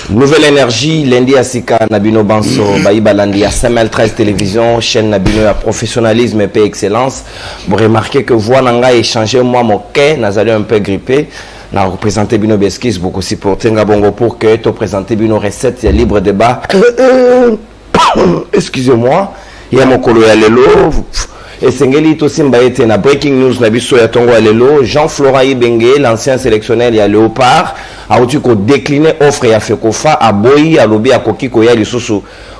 Nouvelle énergie, lundi à Sika, Nabino Banso, Baïba lundi à Samuel 13 Télévision, chaîne Nabino à professionnalisme et paix excellence. Vous remarquez que voix nanga échangé, moi mon quai, nazali un peu grippé. Na représenté Bino Beskis, beaucoup supporté Ngabongo pour que tu présentes Bino recette, il y a libre débat. Excusez-moi, il y a mon colo à l'élo. Et Sengeli Tosimba était na breaking news na biso ya tongo alelo Jean-Florent Ibenge l'ancien sélectionneur ya Léopard a outu ko décliner offre ya Fekofa à Boyi à lobi à Kokiko ya lisusu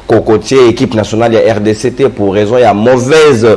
kokotier équipe nationale ya RDCT pour raison ya mauvaise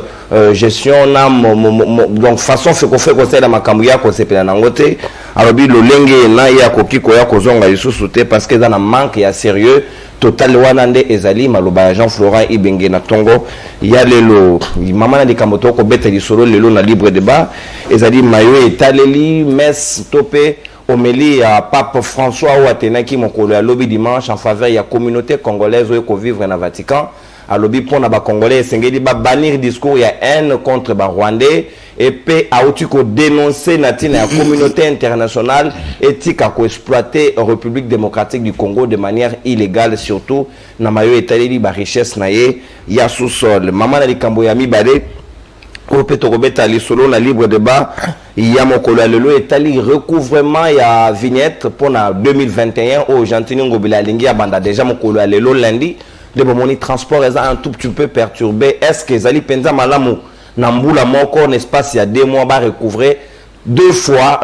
gestion na donc façon Fekofa ko sala makambu ya ko sepela nangote a lobi lo lenge na ya Kokiko ya kozonga lisusu te parce que dans un manque ya sérieux total wanande ezali maloba Jean-Florent Ibenge na tongo ya lelo mama na dikamoto ko beta di solo lelo na libre débat ezali mayo etaleli mes topé omeli ya Pape François ou atenaki mokolo ya lobi dimanche en faveur ya communauté congolaise ou vivre na Vatican a lobi pona ba congolais sengeli ba bannir discours ya haine contre ba rwandais et puis a outu ko dénoncer natina la communauté internationale éthique à ko exploiter République démocratique du Congo de manière illégale surtout na mayo etaleli ba richesse na ye ya sous-sol mama na likambo ya mibale ko peto ko beta li solo na libre débat ya mokolo ya lelo etali recouvrement ya vignette pour na 2021 au Gentini Ngobila lingi ya banda déjà mokolo ya lelo lundi de bomoni transport est un tout petit peu perturbé est-ce que zali penza malamu Nambula moko l'espace il y a 2 mois va recouvrer 2 fois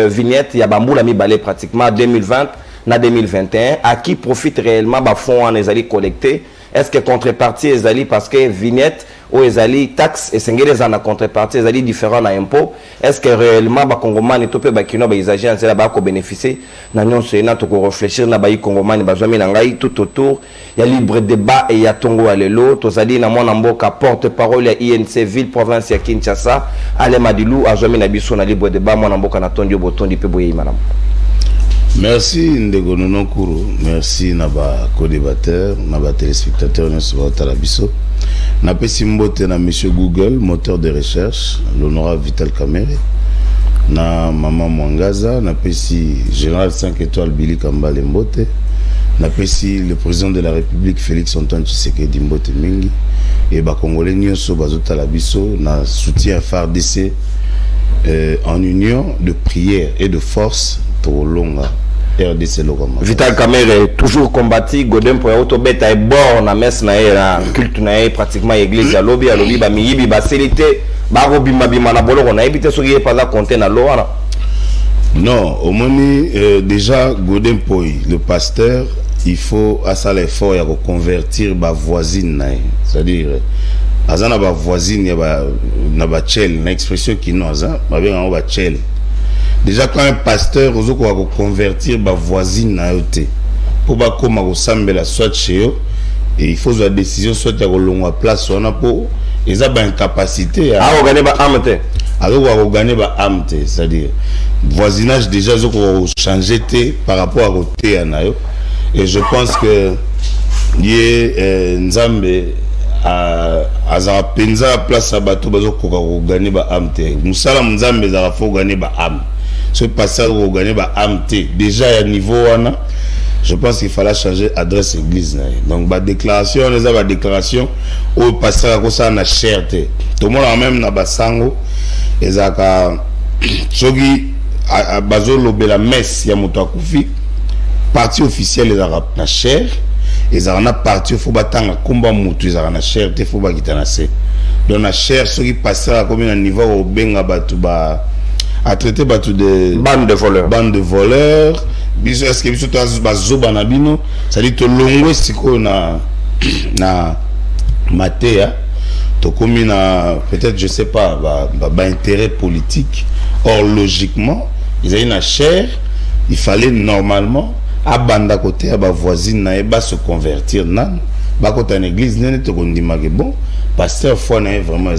vignette il y a bamboula mi balé pratiquement 2020 na 2021 à qui profite réellement ba fonds en ezali collecté est-ce que contrepartie ezali parce que vignette ou ezali taxe et sengeli en contrepartie ezali différent na impôt est-ce que réellement ba congomani topé ba kino ba exagère c'est là ba ko bénéficier na nyon c'est na to ko réfléchir na ba congomani ba zami na ngai tout autour il y a libre débat et il y a tongo alelo tozali na mona mboka porte-parole ya INC ville province ya Kinshasa ale madilu azami na biso na libre débat mona mboka na tondio botondi pe boye madame. Merci Ndego Nonokuru, merci Naba co-débatteur, Naba téléspectateur, Naba Talabiso. Napé Simbote na Monsieur Google, moteur de recherche, l'honorable Vital Kamere. Na Maman Mwangaza, napé si Général 5 étoiles Billy Kambale Mbote. Napé si le président de la République Félix Antoine Tshisekedi Mbote Mingi. Et ba Congolais Nyonso Bazo Talabiso, na soutien FARDC en union de prière et de force pour longa. RDC Vital Kamere toujours combattu Godem pour autobeta et bord na messe na era culte na pratiquement église ya lobi ba miyibi ba selité ba robima bima na bolo na ebité so yé pas la compter na lo wana. Non, au moni déjà Godem Poi le pasteur il faut à ça l'effort ya convertir ba voisine na c'est-à-dire azana ba voisine ya ba na ba chel na expression qui non azana ba bien ba chel. Déjà quand un pasteur ozo ko convertir ba voisine na yote pour ba koma ko sambela soit chez eux et il faut la décision soit ya ko longwa place wana po eza ba incapacité à organiser ba amte alors ko organiser ba amte c'est-à-dire voisinage déjà zo ko changer té par rapport à côté na yo et je pense que yé nzambe azara penza place à bato bazo ko gagner ba amte musala nzambe za fo gagner ba am ce passage au gagner ba amte déjà à niveau wana je pense qu'il fallait changer adresse église donc ba déclaration les ba déclaration au passage ko ça na cherté tout le monde même na basango ezaka soki bazo lobela messe ya moto akufi partie officielle ezaka na cher ezaka na partie faut batanga komba moto ezaka na cher te faut ba kitana se donc na cher soki passage comme un niveau au benga batu ba à traiter batu de bande de voleurs biso est-ce que biso to bazoba na bino ça dit to longwe siko na matea to komi na peut-être je sais pas ba intérêt politique or logiquement ils avaient na cher il fallait normalement à banda côté à ba voisine na ba se convertir nan ba côté en église nene to kondima ke bon pasteur Fouane vraiment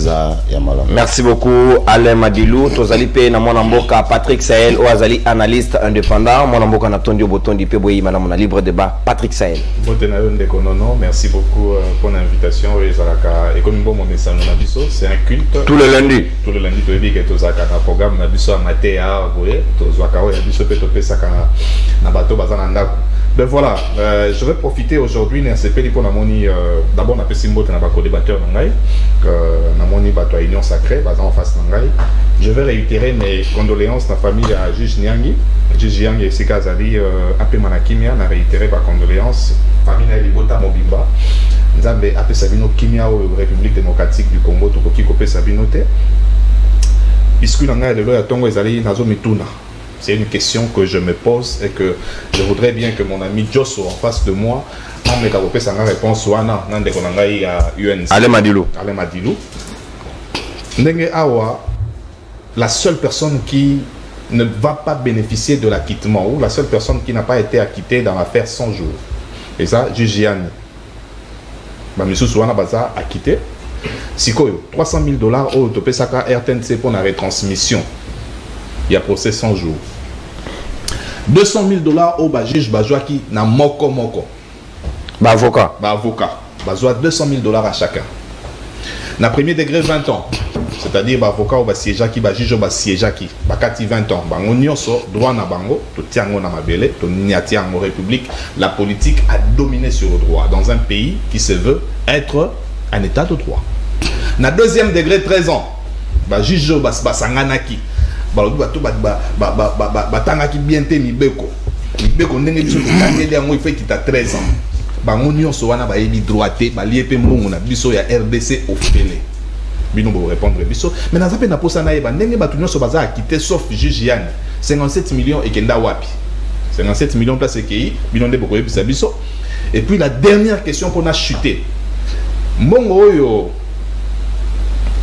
Yamala. Merci beaucoup Alain Madilou. Tozali pe na mwana mboka Patrick Sahel ou azali analyste indépendant. Mwana mboka na Tondi Botondi pe boyi mana mona libre débat. Patrick Sahel. Merci beaucoup pour l'invitation. Et comme bon mon message na biso, c'est un culte. Tous les lundis. Tous les lundis to ebi ke tozaka na programme na biso amateur boye tozwaka o ya biso pe to pesaka na bato bazana ndako. Ben voilà, je vais profiter aujourd'hui na CPL pour na moni d'abord na pesimbo na ba co-débatteur na ngai na moni bato à Union Sacrée bazan en face na ngai. Je vais réitérer mes condoléances na famille à Juge Nyangi. Juge Nyangi et Sika Zali apé manakimia na réitérer ba condoléances famille na Libota Mobimba. Nzambe apé Sabino Kimia au République démocratique du Congo to koki kopé Sabino te. Puisque na ngai de lo ya tongo ezali nazo mituna. C'est une question que je me pose et que je voudrais bien que mon ami Josso en face de moi ait sa réponse ou à UNC. Alain Madilou. Alain Madilou. Ndenge Awa, la seule personne qui ne va pas bénéficier de l'acquittement ou la seule personne qui n'a pas été acquittée dans l'affaire 100 jours. Et ça, Jujiani. Bamisou Souana Baza acquitté. Sikoyo, $300 au Topesaka RTNC pour la retransmission. Il y a procès 100 jours. $200 au juge Bajoua qui n'a moko. Avocat. Avocat. Bajoua $200 à chacun. Na premier degré 20 ans. C'est-à-dire avocat ou siéja qui juge ou siéja qui. Bakati 20 ans. Bango nyonso droit na bango. To tiango na mabele. To niati en république. La politique a dominé sur le droit. Dans un pays qui se veut être un état de droit. Na deuxième degré 13 ans. Juge ou basanganaki. Batangaki bien te mibeko ndenge biso tangeli yango ifai kita 13 ans bango nyonso wana bayebi droité balie pe mbongo na biso ya RDC ofele bino bo répondre biso mais na zape na posa na yeba ndenge batu nyonso baza akité sauf juge Yani 57 millions ekenda wapi 57 millions place ekei bino nde boko yebisa biso. Et puis la dernière question qu'on a chuté mbongo oyo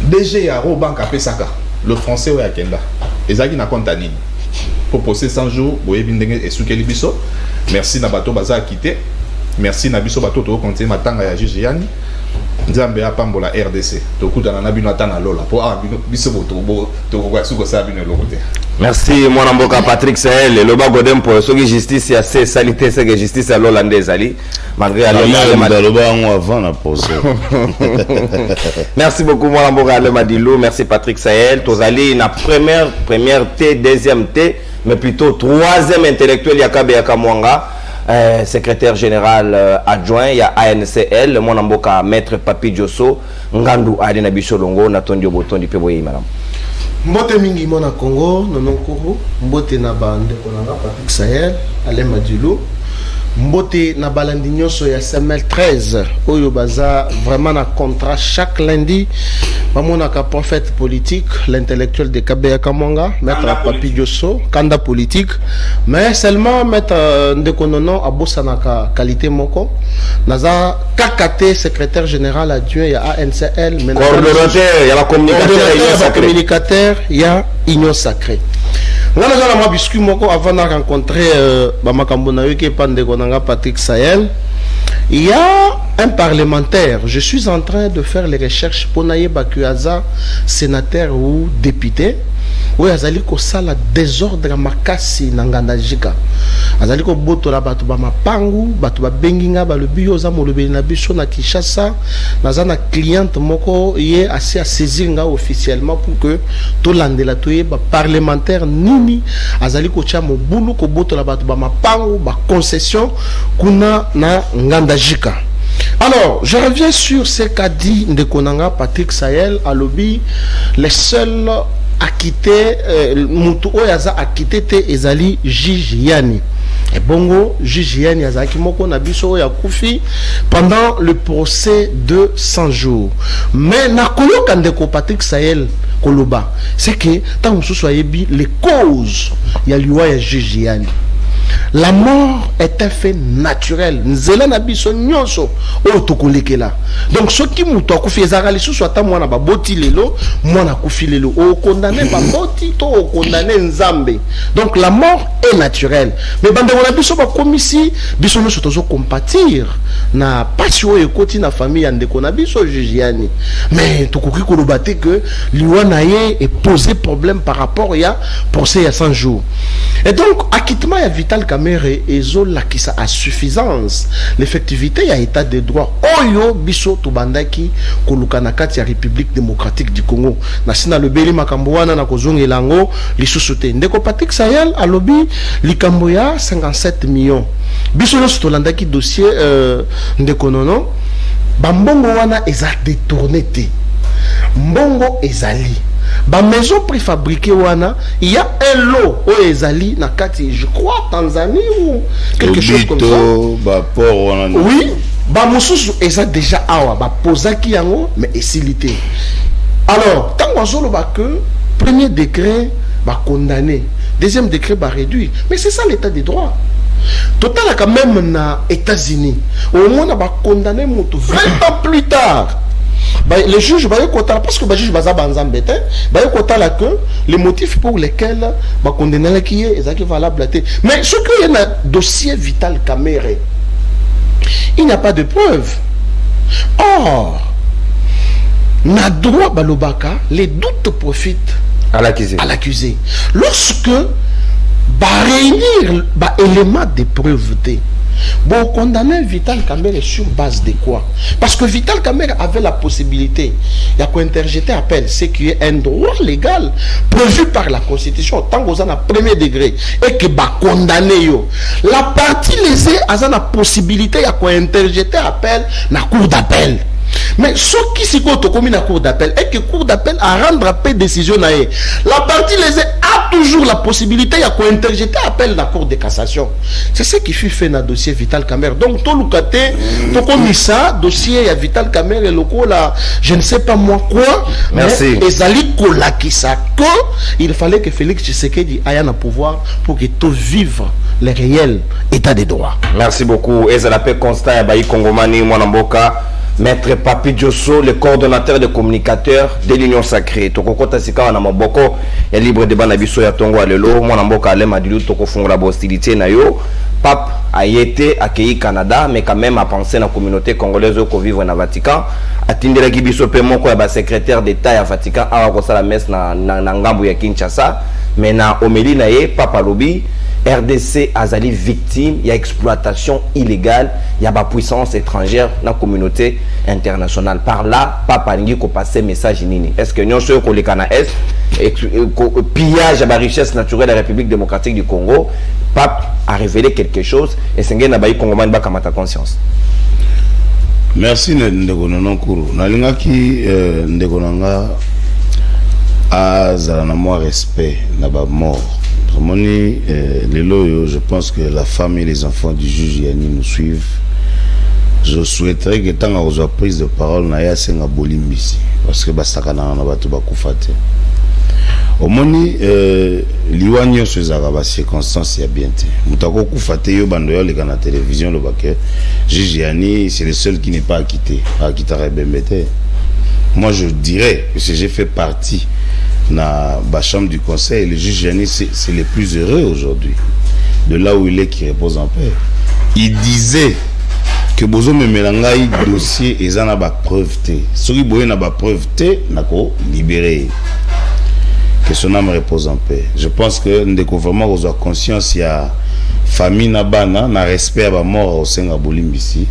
DG ya Robank apesaka le français ou Akenda. Ezaki na kontanine. Pour poser 100 jours, boye bindenge et soukeli biso. Merci na bato baza quitté. Merci na biso bato to konte matanga ya juge Yani. Nzambe apambola RDC. To kutana na bino atana lola. Po biso to ko suko sa bino lokote. Merci mon amboka Patrick Sahel le loba godem pour soki justice ya c'est salité c'est que justice ya l'hollandais ali malgré avant la pause. Merci beaucoup mon amboka Alain Madilou, merci Patrick Sahel. Tozali na première T, deuxième T, mais plutôt troisième intellectuel Yakabe Yakamwanga. Secrétaire général adjoint, il y a ANCL, mon amboka maître Papi Diosso, Ngandu Adena Bicholongo, Natondio Boton du Peboyi, madame. Mbote mingi mona Congo, Nononkuru, Mbote na bande konanga Patrick Sahel, Alain Madilou, Mbote na balandi nyonso ya SML 13, oyo baza vraiment na contrat chaque lundi, bamona ka prophète politique, l'intellectuel de Kabeya Kamwanga, maître Papi Diosso, kanda politique, mais seulement maître Ndekonono abosanaka qualité moko, naza kakate secrétaire général adjoint ya ANCL, coordonnateur, il y a la communicateur, il y a Union Sacrée. Moi, biscuit moko avant de rencontrer Patrick Sahel, il y a un parlementaire. Je suis en train de faire les recherches pour Naye Bakuaza, sénateur ou député. Oui, azali ko sala désordre makasi nangandajika. Azali ko boto la batu ba mapangu, batu ba benginga ba le bioza mo le na biso na Kinshasa. Nazana cliente moko ye assez à saisir nga officiellement pour que to landela to ye ba parlementaire nini azali ko cha mo bulu ko boto la batu ba mapangu ba concession kuna na ngandajika. Alors, je reviens sur ce qu'a dit Ndekonanga Patrick Sahel à lobby. Les seuls acquittés, Moutou Oyaza acquitté te ezali Jijiani. Et bongo, Jijiani Yazaki Moko Nabiso Yakufi pendant le procès de 100 jours. Mais Nakolo Kandeko Patrick Sahel Koloba, c'est que tant que ce soit les causes, il y a l'UA Jijiani. la mort est un fait naturel. Nzela na biso nyonso o tokolekela. Donc ce qui muto akufi ezaka lisusu ata mwana ba boti lelo, mwana akufi lelo. O condamné ba boti to o condamné nzambe. Donc la mort est naturelle. Mais bande wana biso ba komisi biso nyonso tozo compatir na passion ekoti na famille ya ndeko na biso Jujiani. Mais tokoki koloba te que liwana ye est posé problème par rapport ya procès ya 100 jours. Et donc acquittement ya Vital Kamerhe ezola qui ça a suffisance l'effectivité ya état de droit oyo biso tobandaki koluka na kati ya République démocratique du Congo na sina lobeli makambo wana na kozongela yango lisusu te ndeko Patrick Sayal alobi likambo ya 57 millions biso nyonso tolandaki dossier ndeko nono bambongo wana eza détourné te mbongo ezali ba maison préfabriquée wana il y a un lot au ezali na kati je crois Tanzanie ou quelque chose comme ça ba port wana oui ba mususu eza déjà awa ba posaki yango mais esilité alors tant azolo ba que premier décret ba condamné deuxième décret ba réduit mais c'est ça l'état des droits total quand même na États-Unis au moins ba condamné moto 20 ans plus tard. Les juges parce que les juges que les motifs pour lesquels les condamnés qui est valable. Mais ce qu'il y a un dossier Vital Kamerhe, il n'y a pas de preuve. Or, na droit balobaka, les doutes profitent à l'accusé. Lorsque réunir élément de preuve bon, condamner Vital Kamerhe sur base de quoi? Parce que Vital Kamerhe avait la possibilité, il y a quoi interjeter appel, c'est qu'il y a un droit légal prévu par la Constitution, tant qu'on a premier degré, et que condamner yo. La partie lésée a la possibilité, il y a quoi interjeter appel, la cour d'appel. Mais ce qui s'y compte comme une cour d'appel et que cour d'appel à rendre appel décision la partie lésée a toujours la possibilité il y a quoi interjeter appel la cour de cassation. C'est ce qui fut fait dans le dossier Vital Kamerhe. Donc tout le côté tout comme ça dossier il y a Vital Kamerhe et le là je ne sais pas moi quoi. Merci. Mais ezali kola qui ça que il fallait que Félix Tshisekedi aille en pouvoir pour que tout vivre le réel état des droits. Merci beaucoup. Ezalape constat ya bayi Kongomani Mwanamboka. Maître Papi Diosso, le coordonnateur des communicateurs de l'Union Sacrée. Tokokota sika na maboko ya libre débat na biso ya tongo alelo mwana mboka ale madilu toko fungola ba hostilité na yo. Pape a été accueilli Canada mais quand même a pensé na communauté congolaise ko vivre na Vatican. Atindela ki biso pe moko ya ba secrétaire d'état ya Vatican awa ko sala messe na ngambu ya Kinshasa mais na homélie na ye Papa lobi RDC azali victime, il y a exploitation illégale, il y a puissance étrangère dans la communauté internationale. Par là, Papa Lingi ko passer message nini. Est-ce que nous sommes les Canaïs pillage à la richesse naturelle de la République démocratique du Congo, Pape a révélé quelque chose et c'est un baï Congoman ba kamata conscience. Merci ndeko nononkuru. Nalinga ki ndeko nanga azala na moi respect na ba mort. Je pense que la femme et les enfants du juge Yanni nous suivent. Je souhaiterais que tant qu'on soit prise de parole, Naya Senga Bolimbisi, parce que Bastakana na batu bakufate. Au moni liwanyo sezaka ba circonstances ya bien te. Mutako kufate yo bando yo leka na télévision le baké. Juge Yanni, c'est le seul qui n'est pas acquitté. Akitare Bembete. Moi je dirais que si j'ai fait partie na la chambre du conseil, le juge Yanni c'est le plus heureux aujourd'hui de là où il est qui repose en paix. Il disait que bozo me melangai dossier et ça n'a pas preuve té. Soki boye n'a pas preuve té nako libéré. Que son âme repose en paix. Je pense que ndeko vraiment aux conscience il y a famille na bana na respect à ba mort au Senga Bolimbisi.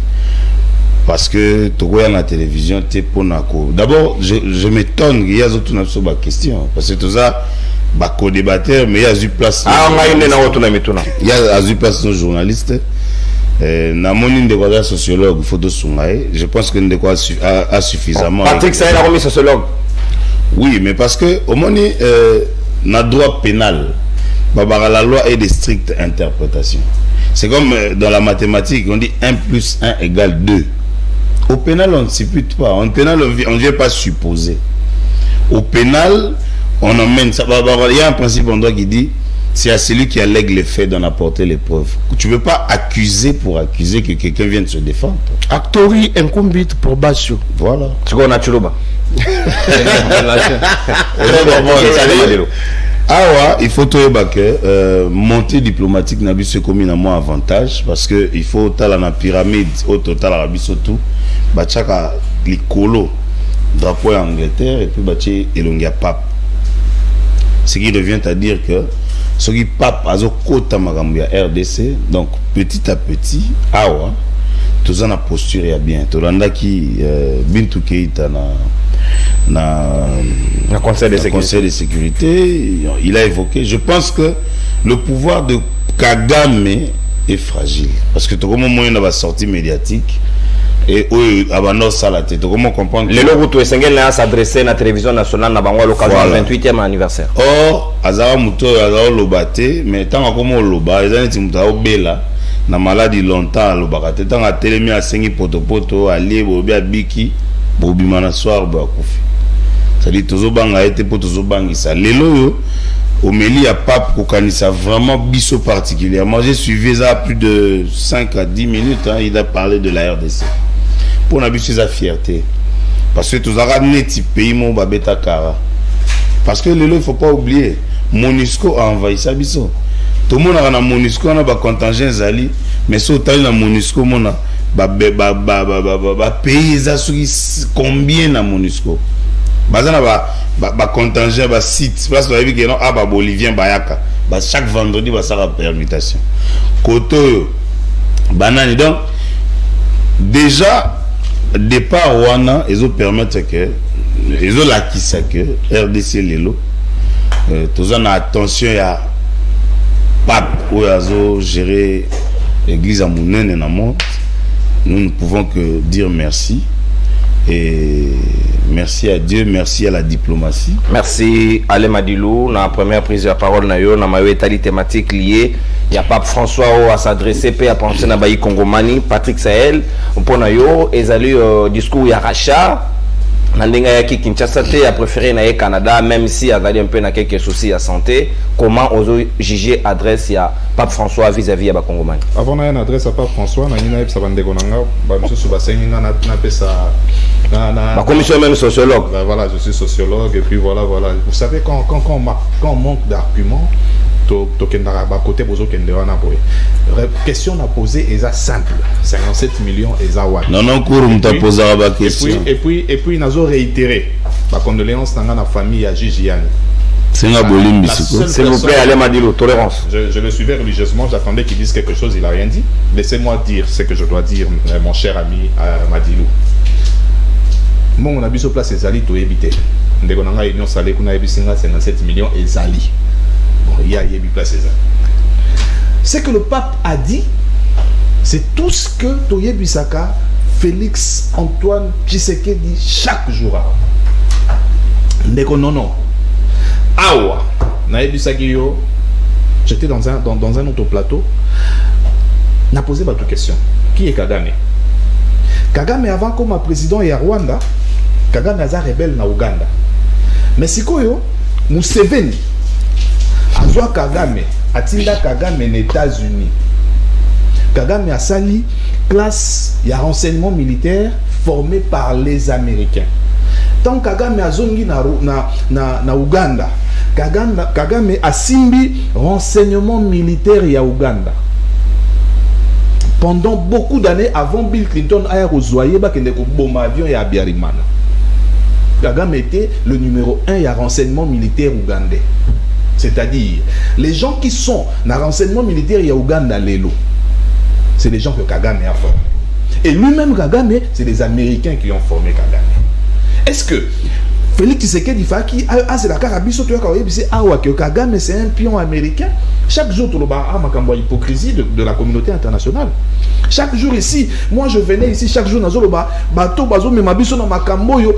Parce que tu vois la télévision, tu es pour Nako. D'abord, je m'étonne qu'il y a d'autres questions. Parce que tout ça, il y a débatteur, mais il y a eu place. Il y a eu place de journalistes. Namoni de sociologue, photo Sungaye. Je pense que Ndeko a suffisamment. Patrick Sayal a remis sociologue. Oui, mais parce que au moins, na droit pénal, la loi est de stricte interprétation. C'est comme dans la mathématique, on dit 1 plus 1 égale 2. Au pénal, on ne suppute pas. Au pénal, on ne vient pas supposer. Au pénal, on emmène ça. Il y a un principe en droit qui dit c'est à celui qui allègue les faits d'en apporter les preuves. Tu ne peux pas accuser pour accuser que quelqu'un vienne se défendre. Actori incumbit probation. Voilà. Tu connais Nachuloba. Ah ouais, il faut que montée diplomatique n'a pas comme un moins avantage parce que il faut taler la pyramide au total à tout bachaka l'icolo drapeau Angleterre et puis bâti elongia pape. Ce qui revient à dire que ce qui pape a kota magambo ya RDC, donc petit à petit ah ouais tout ça na posture ya bien to randa ki Bintou Keïta na conseil de sécurité, il a évoqué. Je pense que le pouvoir de Kagame est fragile parce que tout le monde va sortir médiatique et abandonne ça la tête. Comment comprendre? Les logos tout essentiel s'adresser à la télévision nationale na bango l'occasion du 28e anniversaire. Or azara muto azara lobate mais tant comme loba ezani muto obela na maladie longtemps lobaka tant a télémi a sengi poto ali bobi abiki bobi mana soir ba kufi. C'est-à-dire tozobanga été pour tozobangisa lelo yo Omélie à pape kokanisa vraiment biso particulièrement. J'ai suivi ça plus de 5 à 10 minutes hein, il a parlé de la RDC pour n'abuser sa fierté parce que tous arabes neti pays mon babeta kara parce que lelo il faut pas oublier MONUSCO a envahi ça biso tout le monde a na MONUSCO on a ba contingent zali mais so tali na MONUSCO mona ba pays za combien na MONUSCO bazana ba contingent ba site place ba que non ba bolivien bayaka ba chaque vendredi ba sera permutation koto banani donc déjà départ wana ils ont permettre que ils ont l'acquis que RDC lelo tous en attention ya pape ou azo gérer l'église à Mounene na monde nous ne pouvons que dire merci. Et merci à Dieu, merci à la diplomatie. Merci Ale Madilou. Dans la première prise de parole, na mayo étali thématique liée. Il y a Pape François à s'adresser à penser na bayi Congomani, Patrick Sahel. Pour nayo, ezali discours ya rachat. Nandinga yaki Kinshasa te a préféré na Canada même si azali un peu na quelques soucis à santé. Comment ozo juger adresse ya Pape François vis-à-vis ya ba Congomani? Avant na une adresse à Pape François, na ina epsa bandeko nanga ba monsieur Subasenga na pesa la commission même sociologue. Ben voilà, je suis sociologue et puis voilà. Vous savez quand on manque d'arguments, question à poser est simple. 57 millions et zawa. Non, cours t'a posé la question. Et puis nous avons réitéré ma condoléance dans la famille à Gigiane. C'est un bolim, s'il vous plaît, allez Madilo, tolérance. Je le suivais religieusement, j'attendais qu'il dise quelque chose, il n'a rien dit. Laissez-moi dire ce que je dois dire, mon cher ami Madilo. Moi, on a vu sur place Ezali, tout évité. Dès qu'on a union salée, qu'on a vu 57 millions Ezali. Bon, il y a eu place Ezali. Ce que le pape a dit, c'est tout ce que Toye Bissaka, Félix Antoine Tshisekedi dit chaque jour. Dès qu'on non. Awa, j'étais dans un autre plateau. On a posé votre question. Qui est Kagame? Kagame avant comme président et à Rwanda, Kagame a rebelle na Uganda. Mais si koyo Museveni azwa Kagame atinda Kagame aux États-Unis. Kagame a sali classe ya renseignement militaire formé par les Américains. Tant Kagame a zongi na Uganda, Kagame a simbi renseignement militaire ya Uganda. Pendant beaucoup d'années avant Bill Clinton a rejoint le avion et à Biarimana. Kagame était le numéro 1 et à renseignement militaire ougandais. C'est-à-dire, les gens qui sont dans le renseignement militaire et à Ouganda, c'est les gens que Kagame a formés. Et lui-même, Kagame, c'est les Américains qui ont formé Kagame. Est-ce que Félix Tshisekedi Faki c'est la Carabie que Kagame c'est un pion américain? Chaque jour, tu as l'hypocrisie de la communauté internationale. Chaque jour ici, moi je venais ici, chaque jour,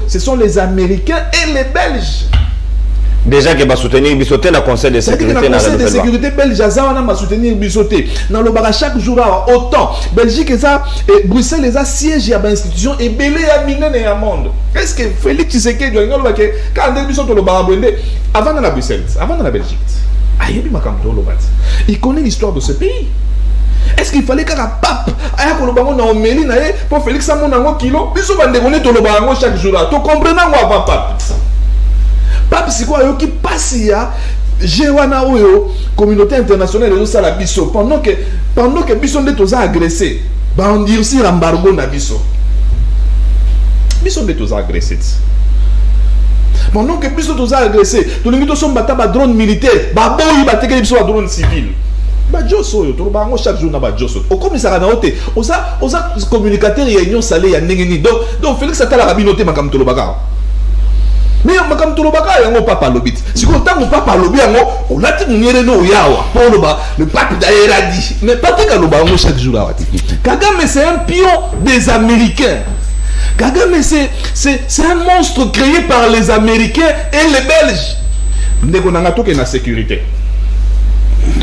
ce sont les Américains et les Belges. Déjà que va soutenir Bissoté dans le Conseil de sécurité. Le Conseil de sécurité belge, va soutenir Bissoté. Dans le bar chaque jour, autant. Belgique et Bruxelles les a siège à l'institution et Belé à Minen et à Monde. Est-ce que Félix Tshisekedi doit dire que quand Bissoté le bar avant de la Bruxelles, avant de la Belgique, ayebi makambo lobati. Il connaît l'histoire de ce pays. Est-ce qu'il fallait qu'un pape aya kolobango na omeli na ye pour Félix Amonango kilo biso bande connaît to lobango chaque jour là to comprendre ngo avant pape. Pape c'est quoi yo qui passe ya jewana oyo communauté internationale de ça la biso pendant que biso nde toza agressé ba on dit aussi l'embargo na biso. Biso nde toza agressé. Pendant que biso toza agressé, to lingi to sombata ba drone militaire, ba boyi ba teke biso ba drone civil. Ba joso yo to bango chaque jour na ba joso. Au commissariat na hote, oza communicateur ya union salé ya ndengeni. Donc Félix Atala rabinoté makam to lobaka. Mais makam to lobaka yango papa lobit. Si ko tango papa lobi yango, o lati ngere no yawa. Pour le pape d'ailleurs a dit, mais pas que lobango chaque jour là. Kagame c'est un pion des Américains. Kagame c'est un monstre créé par les Américains et les Belges. Ndeko nanga toke na sécurité.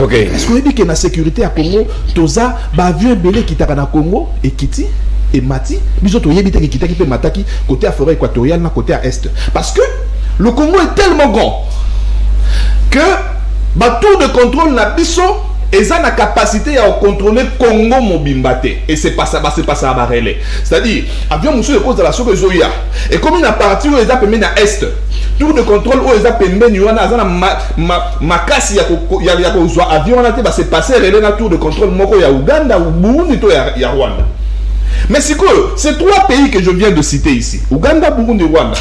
Ok. Est-ce qu'on dit que la sécurité à Congo, toza ba avion belé qui t'a na Congo et Kiti et Mati, biso to yebite qui kita qui peut mataki côté à forêt équatoriale na côté à est. Parce que le Congo est tellement grand que ba tour de contrôle na biso et ça na capacité à contrôler Congo mobimbate et c'est pas ça à barrelé. C'est-à-dire avion monsieur de cause de la soke zoya et comme il a parti où les a permis na est. Tour de contrôle où les a permis na makasi ya ko avion na te ba c'est passé relé na tour de contrôle moko ya Uganda ou Burundi to ya Rwanda. Mais c'est quoi? C'est trois pays que je viens de citer ici. Uganda, Burundi, Rwanda.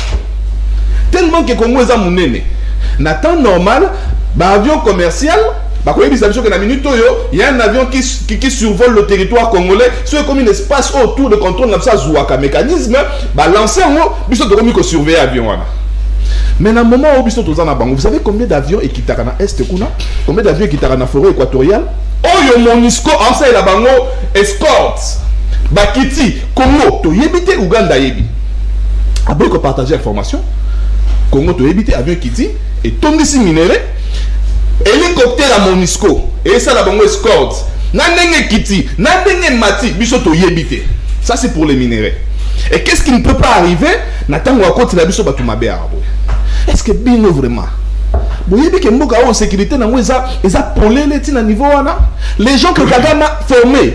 Tellement que Congo est à monene. Na temps normal, ba avion commercial il y a un avion qui survole le territoire congolais. C'est comme un espace autour de contrôle, un mécanisme, lancer un mot, il surveiller l'avion. Mais dans le moment où vous savez combien d'avions qui sont dans l'Est, combien d'avions qui sont dans la forêt équatoriale? Oh, Monisco, en ça, il y a escorte, Bakiti, Congo, to yebite, Uganda yebi. Après qu'on partage l'information, Congo, to yebite, avion Kiti, et Tondisi minéré. Hélicoptère à Monisco et ça la bango escorte nandenge kiti nandenge mati biso to yebite. Ça c'est pour les minéraux. Et qu'est-ce qui ne peut pas arriver natango à côté la biso batu mabe arabo. Est-ce que bino vraiment boyebi ke mboka en sécurité na mweza eza polele tina niveau wana les gens que Kagame a formés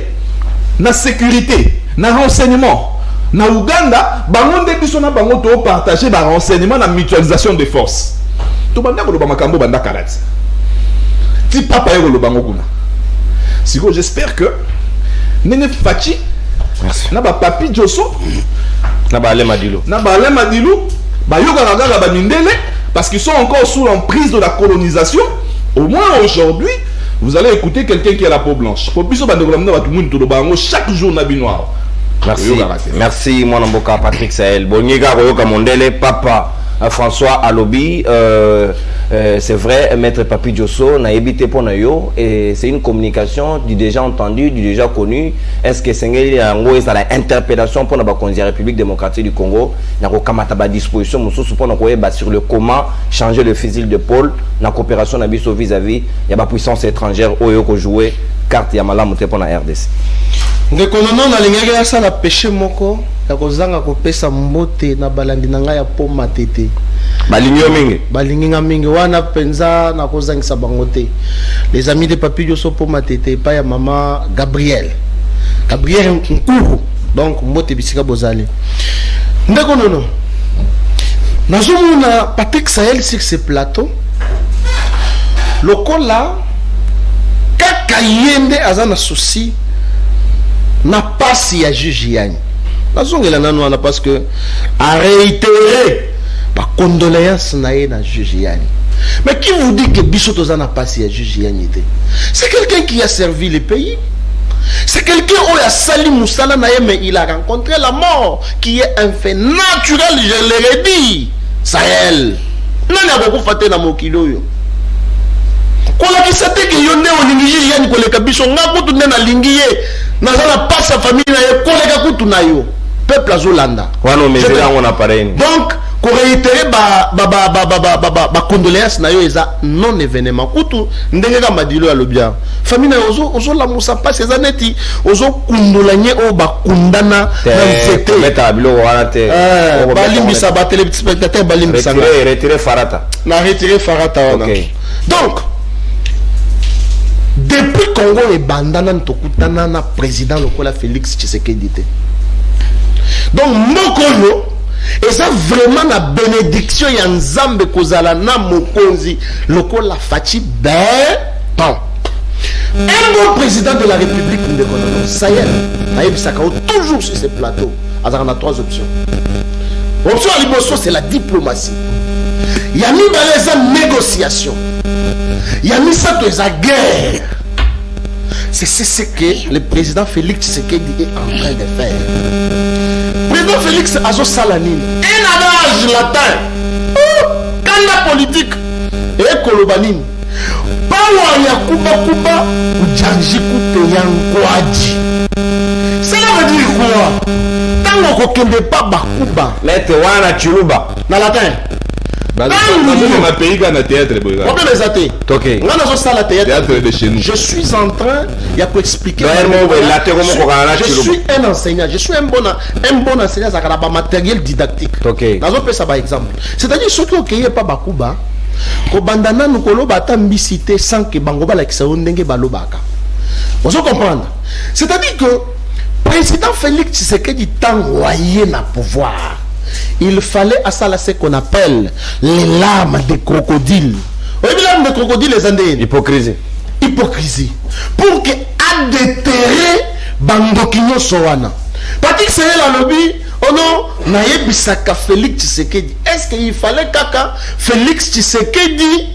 na sécurité na renseignement na Uganda bango nde biso na bango to partager ba renseignement na mutualisation des forces to banda ko lo ba makambo banda kalati. Si papa est le bango kuna. Si j'espère que Nene Fachi, na ba papi Josso, na ba Ale Madilou, ba yoga raga ba mindele parce qu'ils sont encore sous l'emprise de la colonisation. Au moins aujourd'hui, vous allez écouter quelqu'un qui a la peau blanche. Pour biso ba ndengolomna ba tumundu to bango chaque jour na binoir. Merci. Merci mon amboka Patrick Sahel. Boniga royoka mondele papa François Alobi, c'est vrai, Maître Papi Josso n'a évité pour nous et c'est une communication du déjà entendu, du déjà connu. Est-ce que c'est l'interpellation pour la République démocratique du Congo? N'a pas disposition sur le comment changer le fusil de pôle, la coopération vis-à-vis, il y a pas puissance étrangère où jouer carte ya malamu te pour la RDC. Ndekonono na lingaki ya sala péché moko ya kozanga kopesa mbote na balandi na ngai ya poma tete. Balingi mingi wana penza na kozangisa bango te. Les amis de Papi Josso poma tete pa ya maman Gabriel Nkuru. Donc mbote bisika bozali. Ndekonono. Nazomona Patrick Sahel sur ce plateau. Lokola kaka yende azana souci na pasi ya juge yani. Nazongela nanu wana parce que a réitéré ba condoléances na ye na juge yani. Mais qui vous dit que Bisoto zana pasi ya juge yani te? C'est quelqu'un qui a servi le pays. C'est quelqu'un qui a sali Moussala na ye, mais il a rencontré la mort qui est un fait naturel, je l'ai dit. Sahel. Nani a beaucoup faté na mokilo yo. Kola ki sate ke yonne olingi yani koleka biso nga kutu nena lingiye nazala passa famille na ye koleka kutu na yo peuple azolanda wana mezela on appareil donc ko réitérer ba condoléances na yo eza non événement kutu ndenge ka madilo ya lobia famille na yo ozo la musa passe eza neti ozo kundolanye o ba kundana na nzete meta bilo wana te balimbisa ba téléspectateur balimbisa retirer farata na retirer farata wana donc Tongo et bandana ntokutana na président lokola Félix Tshisekedi. Donc Mokolo et ça vraiment la bénédiction ya Nzambe kozala na mokonzi lokola Fachi Beton. Un bon président de la République de Konono, ça y est, Naïb Sakao toujours sur ces plateaux. Alors on a 3 options. Option à l'immotion, c'est la diplomatie. Il y a mis les négociations. Il y a mis ça de la guerre. C'est ce que le président Félix Tshisekedi est en train de faire. Le président Félix Azo Salanine, un adage latin, quand la politique est colobanine, Bawa ya kuba kuba, ujanji kupe yankwaji. Cela veut dire quoi? Tango kokende pa bakuba. Maître wana chuluba. Na latin. Dans ma pays, il y a un théâtre. Je suis en train de expliquer. Je suis un enseignant. Je suis un bon enseignant. Ça a un matériel didactique. C'est-à-dire ceux qui n'ont pas Bakuba, ko bandana nukolo bata mbisité sans que bangoba la kisa ondenge balobaka. Vous comprenez? C'est-à-dire que président Félix Tshisekedi t'envoyé na pouvoir. Il fallait à ça ce qu'on appelle les larmes des crocodiles. Oui, les larmes des crocodiles, les Andéens. Hypocrisie. Hypocrisie. Pour que à déterrer Bandokinyo Sowana. Patrick Seyel a lobby. Oh non, Naïbisaka Félix Tshisekedi. Est-ce qu'il fallait kaka Félix Tshisekedi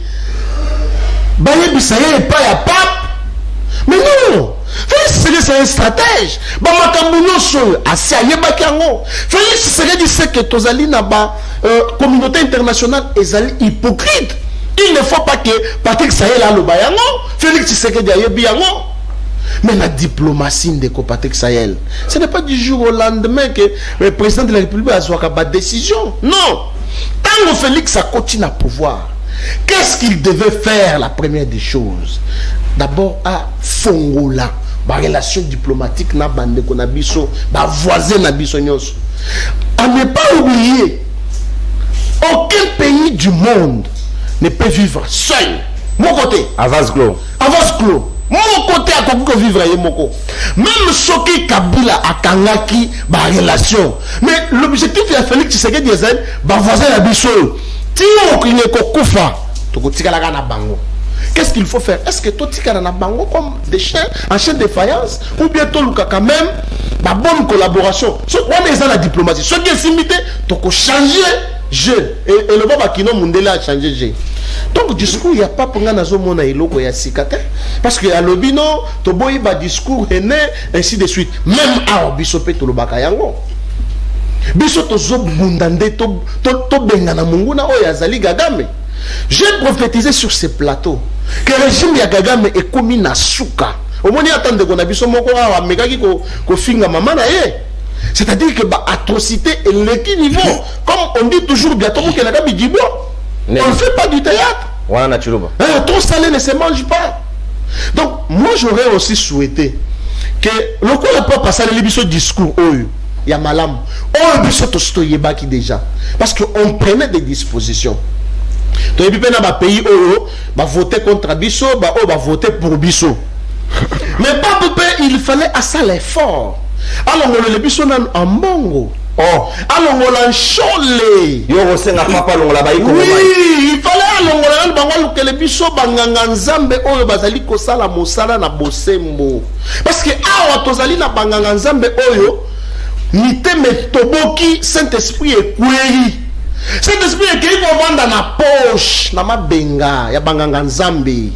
Baïbisa et pas ya pape? Mais non! Félix Tshisekedi c'est un stratège. Félix Tshisekedi sait que Tozali n'a pas communauté internationale est hypocrite. Il ne faut pas que Patrick Sahel a le bayango, Félix Tshisekedi a yebi yango. Mais la diplomatie de Patrick Sahel, ce n'est pas du jour au lendemain que le président de la République a joué à décision. Non! Tant que Félix a continué à pouvoir, qu'est-ce qu'il devait faire? La première des choses, d'abord à Fongola. La relation diplomatique na bande konabiso, ba voisin na biso nyos. À ne pas oublier, aucun pays du monde ne peut vivre seul. Mon côté. Avance clos. Avance clos. Mon côté a compris vivre à Yemoko. Même Soki Kabila a kangaki ba relation. Mais l'objectif de Félix Tshisekedi est ba voisin na biso. Tio ki ne ko kufa, to ko tikala na bango. Qu'est-ce qu'il faut faire? Est-ce que tout le monde bango comme des chiens en chaîne de faïence ou bien tout le monde quand même ma bonne collaboration? On est dans la diplomatie. Ce qui est simité, tu peux changer jeu et le baba qui n'a pas a changé jeu. Donc du coup il n'y a pas pour nous nazo mona iloko ya sikate parce que à l'obino to boyi ba discours né ainsi de suite. Même à bisope to le baka yango. Biso to zo bundande to bengana munguna o yazali gagame. J'ai prophétisé sur ces plateaux que le régime ya Kagame est commis na souka. Au moins il attend de qu'on a biso moko wa megaki ko finga maman na ye. C'est-à-dire que ba atrocité et l'équipe niveau comme on dit toujours bientôt que la gabi dibo. On ne fait pas du théâtre. Voilà naturuba. Trop salé ne se mange pas. Donc moi j'aurais aussi souhaité que le coup n'a pas passé le biso discours oyo ya malam. Oh biso to stoyebaki déjà parce que on prenait des dispositions. Donc, il y a des pays qui vont voter contre Bisso, qui vont voter pour Bisso. Mais pas de paix, il fallait à ça l'effort. Alors, on le Bisso en Bongo. Oh, alors on l'a cholé. Oui, il fallait que le Bisso banganga nzambe oyo bazali kosala mosala na bosembo. Parce que awa tozali na banganga nzambe oyo nite metoboki Saint-Esprit ekweri. Cet esprit est qu'il faut vendre dans la poche, dans ma benga, ya banganga nzambe.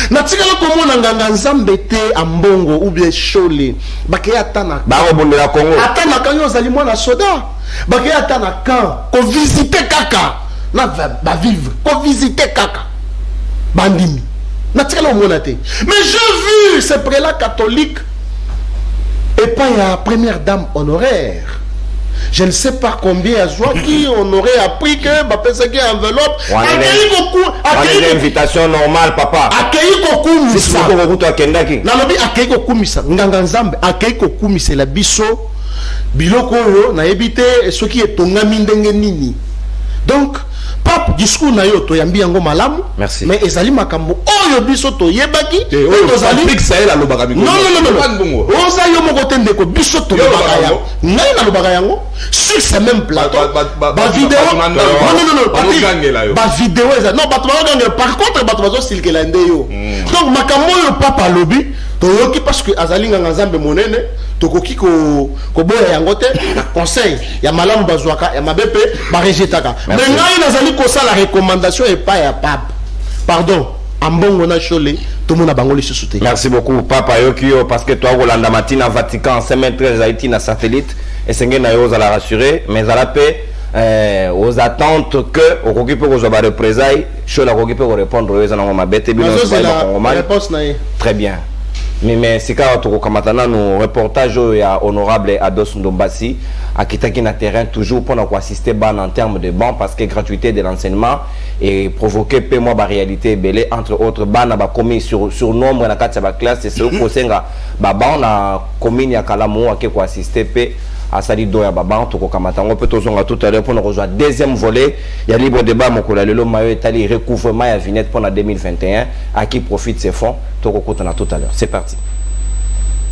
Na tikala komo na nganga nzambe te ambongo ou bien chole. Bake atana. Ba robonde la Congo. Atana kanyo zali mwana soda. Bake atana kan ko visiter kaka. Na ba vivre, ko visiter kaka. Bandimi. Na tikala mona te. Mais j'ai vu ces prélats catholiques et pas la première dame honoraire. Je ne sais pas combien à joie qui on aurait appris que bah penser qu'il y a enveloppe. Accueilli invitation normale papa. Accueilli koku misa. C'est ko ko akendaki. Na lobi accueilli koku misa. Nganga nzambe accueilli koku misa la biso biloko yo na ebité ce qui est tongami ndenge nini. Donc Pape discours na yo to yambi yango malamu. Merci. Mais ezali makambo oyo biso to yebaki. Patrick Sahel a lobaka mikolo. Non. Oza yo moko tende ko biso to lobaka yango. Ngai na lobaka yango. Sur ce même plateau. Ba vidéo. Non. Ba vidéo eza. Non, bato ba gangela. Par contre bato bazo silkela nde yo. Donc makambo yo papa lobi to yoki parce que azali nga nzambe monene to koki ko boya yango te conseil ya malamu bazwaka ya mabepe ba rejetaka. Mais ngai nazali ko sala recommandation et pas ya pape. Pardon. Ambongo na chole tout monde a bango lisusu te. Merci beaucoup papa Yokio parce que toi Rolanda Matina Vatican 513 Haïti na satellite et sengé na yo za la rassurer mais à la paix aux attentes que au occupé aux ba représailles chole a occupé pour répondre aux ana mabete bino la réponse na très bien. Mais c'est quand tu commentaires nos reportages à honorable Ados Ndombasi à Kitaki na terrain toujours pour nous assister ban en termes de banc parce que gratuité de l'enseignement et provoquer peu moi ba réalité belé entre autres ban ba commis sur nombre na kati ba classe et c'est au kosenga ba ban na commune ya Kalamu à ko assister pe à sali do ya ba ban to ko kamatango peut tozonga tout à l'heure pour nous rejoindre deuxième volet il y a libre débat mokola lelo mayo etali recouvrement ya vinette pour la 2021 à qui profite ces fonds to ko kotana tout à l'heure c'est parti.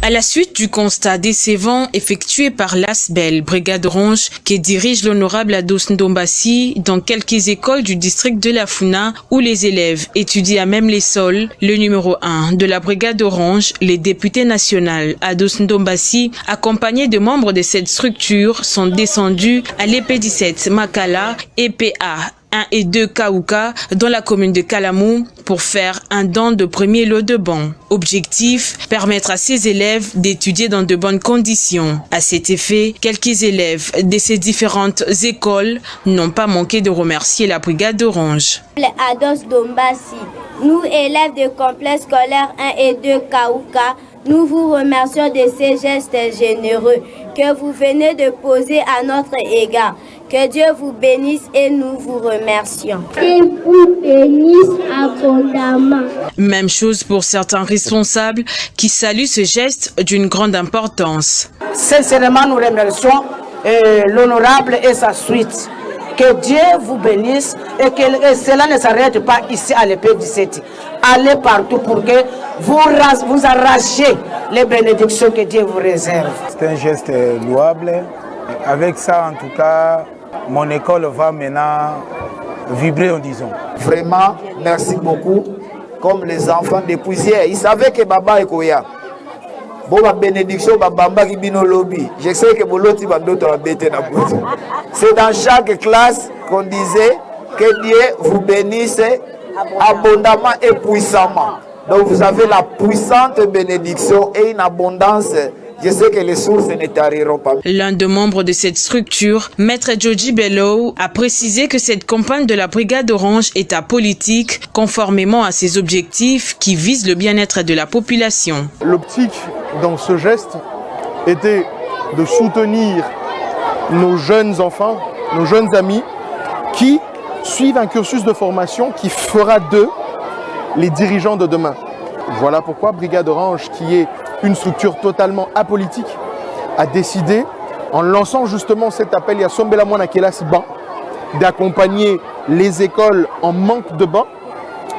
À la suite du constat décevant effectué par l'ASBEL, Brigade Orange, qui dirige l'honorable Ados Ndombasi dans quelques écoles du district de la Funa où les élèves étudient à même les sols, le numéro 1 de la Brigade Orange, les députés nationaux Ados Ndombasi, accompagnés de membres de cette structure, sont descendus à l'EP17 Makala, EPA 1 et 2 Kaouka dans la commune de Kalamu pour faire un don de premier lot de bancs. Objectif, permettre à ces élèves d'étudier dans de bonnes conditions. À cet effet, quelques élèves de ces différentes écoles n'ont pas manqué de remercier la Brigade Orange. Ados Ndombasi, nous élèves de complexe scolaire 1 et 2 Kaouka, nous vous remercions de ces gestes généreux que vous venez de poser à notre égard. Que Dieu vous bénisse et nous vous remercions. Et vous bénisse abondamment. Même chose pour certains responsables qui saluent ce geste d'une grande importance. Sincèrement, nous remercions l'honorable et sa suite. Que Dieu vous bénisse et que cela ne s'arrête pas ici à l'EP17. Allez partout pour que vous arrachiez les bénédictions que Dieu vous réserve. C'est un geste louable. Avec ça, en tout cas, mon école va maintenant vibrer, en disant. Vraiment, merci beaucoup. Comme les enfants depuis hier, ils savaient que Baba est Koya. Bon, ma bénédiction, Baba qui bino lobby. Je sais que Boloti va d'autres embêter na bout. C'est dans chaque classe qu'on disait que Dieu vous bénisse abondamment et puissamment. Donc vous avez la puissante bénédiction et une abondance. Je sais que les sources ne tariront pas. L'un des membres de cette structure, Maître Joji Bello, a précisé que cette campagne de la Brigade Orange est apolitique, conformément à ses objectifs qui visent le bien-être de la population. L'optique dans ce geste était de soutenir nos jeunes enfants, nos jeunes amis, qui suivent un cursus de formation qui fera d'eux les dirigeants de demain. Voilà pourquoi Brigade Orange, qui est une structure totalement apolitique, a décidé, en lançant justement cet appel, il y a Sombela Mwana Kelasi Ban, d'accompagner les écoles en manque de bancs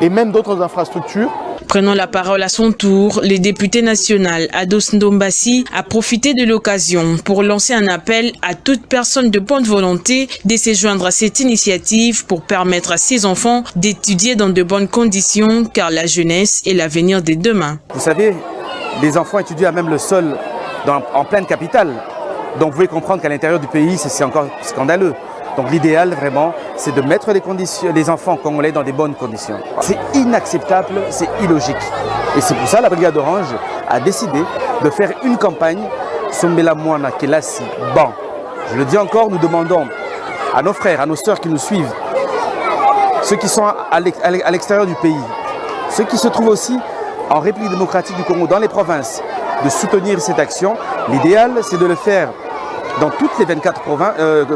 et même d'autres infrastructures. Prenant la parole à son tour, le député national Ados Ndombasi a profité de l'occasion pour lancer un appel à toute personne de bonne volonté de se joindre à cette initiative pour permettre à ses enfants d'étudier dans de bonnes conditions, car la jeunesse est l'avenir de demain. Vous savez, les enfants étudient à même le sol en pleine capitale. Donc vous pouvez comprendre qu'à l'intérieur du pays, c'est encore scandaleux. Donc l'idéal vraiment, c'est de mettre les enfants congolais dans des bonnes conditions. C'est inacceptable, c'est illogique. Et c'est pour ça que la Brigade Orange a décidé de faire une campagne Sombela Mwana Kelasi Ban. Je le dis encore, nous demandons à nos frères, à nos sœurs qui nous suivent, ceux qui sont à l'extérieur du pays, ceux qui se trouvent aussi en République démocratique du Congo, dans les provinces, de soutenir cette action. L'idéal, c'est de le faire dans toutes les 24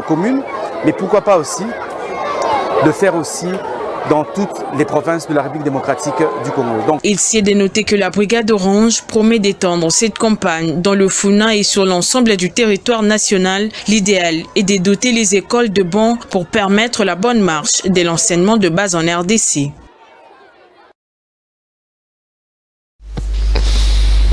communes, mais pourquoi pas aussi de faire aussi dans toutes les provinces de la République démocratique du Congo. Donc, il s'est dénoté que la Brigade Orange promet d'étendre cette campagne dans le Funa et sur l'ensemble du territoire national. L'idéal est de doter les écoles de bancs pour permettre la bonne marche de l'enseignement de base en RDC.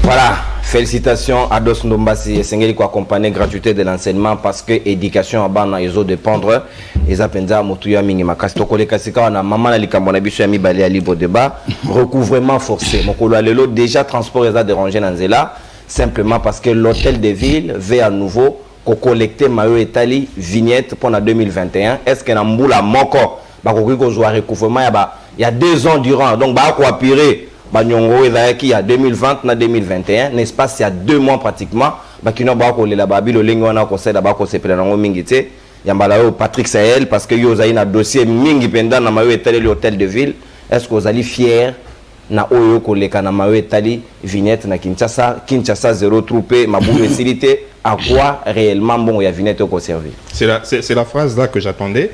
Voilà, félicitations à Dos Ndombasi et Sengeli qui accompagne gratuité de l'enseignement parce que l'éducation à bas ils ont dépendre et ça penza motuya mingi makasi tokole kasika na maman na likambo na biso ya mibale ya libre débat recouvrement forcé mokolo alelo déjà transport les a dérangé dans zela simplement parce que l'hôtel de ville veut à nouveau collecter mayo etali vignette pour 2021 est-ce que na mbula moko ba koki ko jouer recouvrement il y a 2 ans durant donc ba ko appuyer Banyongo il y a 2020 na 2021 n'est-ce pas il y a 2 mois pratiquement bakino ba ko lela babilo lengi wana ko seda ba ko sepela nango mingi te yambala yo Patrick Sahel parce que yo za ina dossier mingi pendant na mayo etali l'hôtel de ville est-ce que vous allez fier na oyo ko leka na mayo etali vignette na Kinshasa zéro troupé mabulu facilité à quoi réellement bon ya vignette ko servir. C'est la phrase là que j'attendais.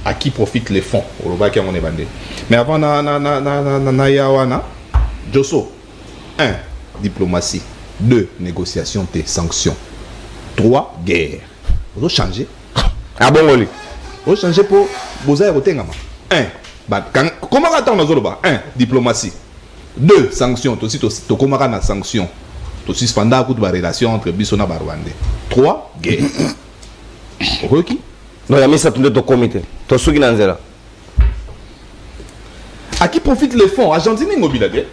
À qui profitent les fonds au Robaki à mon bandé. Mais avant na yawana Josso 1 diplomatie 2 négociation T sanctions 3 guerre. Vous changer. Ah bon oli. Vous changer pour boza rotengama. 1 comment attendre zoloba 1 diplomatie 2 sanctions aussi to komaka na sanctions to suspendre toute relation entre Bissona Barwande 3 guerre. Roki non, il y a mis ça tout le comité. À qui profitent les fonds? Argentine Mobilade.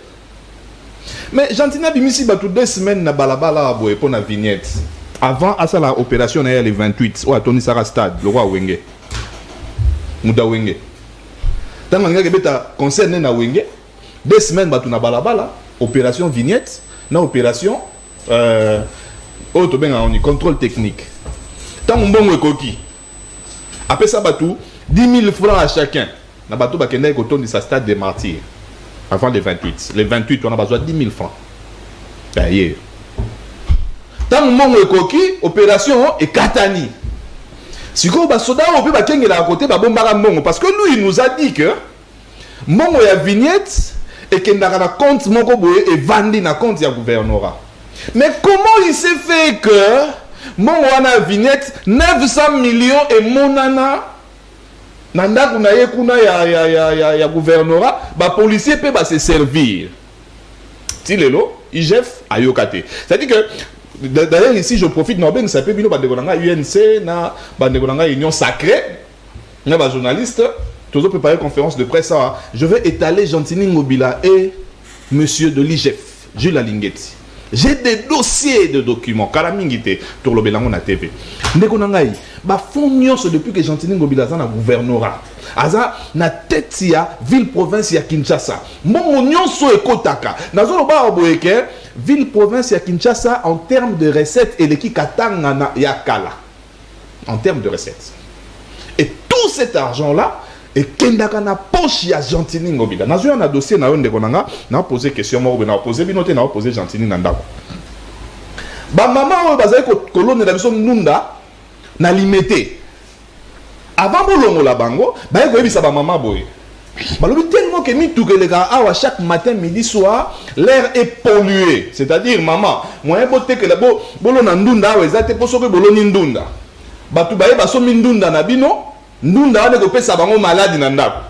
Mais Argentine a mis 2 semaines na balabala pour la vignette. Avant à ça la opération les 28. Ouais, Tony Sarah Stade, le roi Wenge. Mouda Wenge. Tant que beta concerne na Wenge, 2 semaines batu na balabala, opération vignette, na opération contrôle technique. Tant bon coquille. Après ça, 10 000 francs à chacun. Na bateau bakende ko tondi sa stade des martyrs. Avant les 28. Les 28, on a besoin de 10 000 francs. D'ailleurs. Tant que koki, opération et Katani. Si vous avez soda, on peut à côté de parce que lui, il nous a dit que Mongo ya vignette et qu'il n'a pas compte Mongo et Vandi na compte ya gouvernorat. Mais comment il s'est fait que mon wana vignette 900 millions et monana nanda kuna ye kuna ya gouvernorat ba policier peut ba se servir tilelo IGF ayokate c'est-à-dire que d'ailleurs ici je profite non ben ça peut bino ba dekonanga UNC na ba dekonanga union sacrée na ba journaliste toujours préparer conférence de presse ça je vais étaler Gentini Ngobila et monsieur de l'IGF Jules Alingueti. J'ai des dossiers de documents. Karamingite, pour le Belango na TV. Ndekonangai, ba fond nyonso depuis que Gentini Ngobila na gouvernorat. Aza na tête ya ville province ya Kinshasa. Mon nyonso ekotaka. Nazolo ba oboyeke ville province ya Kinshasa en termes de recettes et l'équipe katanga na yakala. En termes de recettes. Et tout cet argent là et kendaka na poche ya Gentini Ngobila. Nazo na dossier na onde konanga na poser question mo na poser binote na poser Gentini ndako. Ba maman o bazali ko kolone na biso nunda na limité. Avant bolongo la bango, ba ko yebisa ba maman boye. Balobi tellement que mi toukelega awa chaque matin midi soir, l'air est pollué. C'est-à-dire maman, moi bote que la bolo na ndunda wa ezate poso ke boloni ndunda. Batu baye baso mindunda na bino ndunda wane ko pesa bango malade na ndako.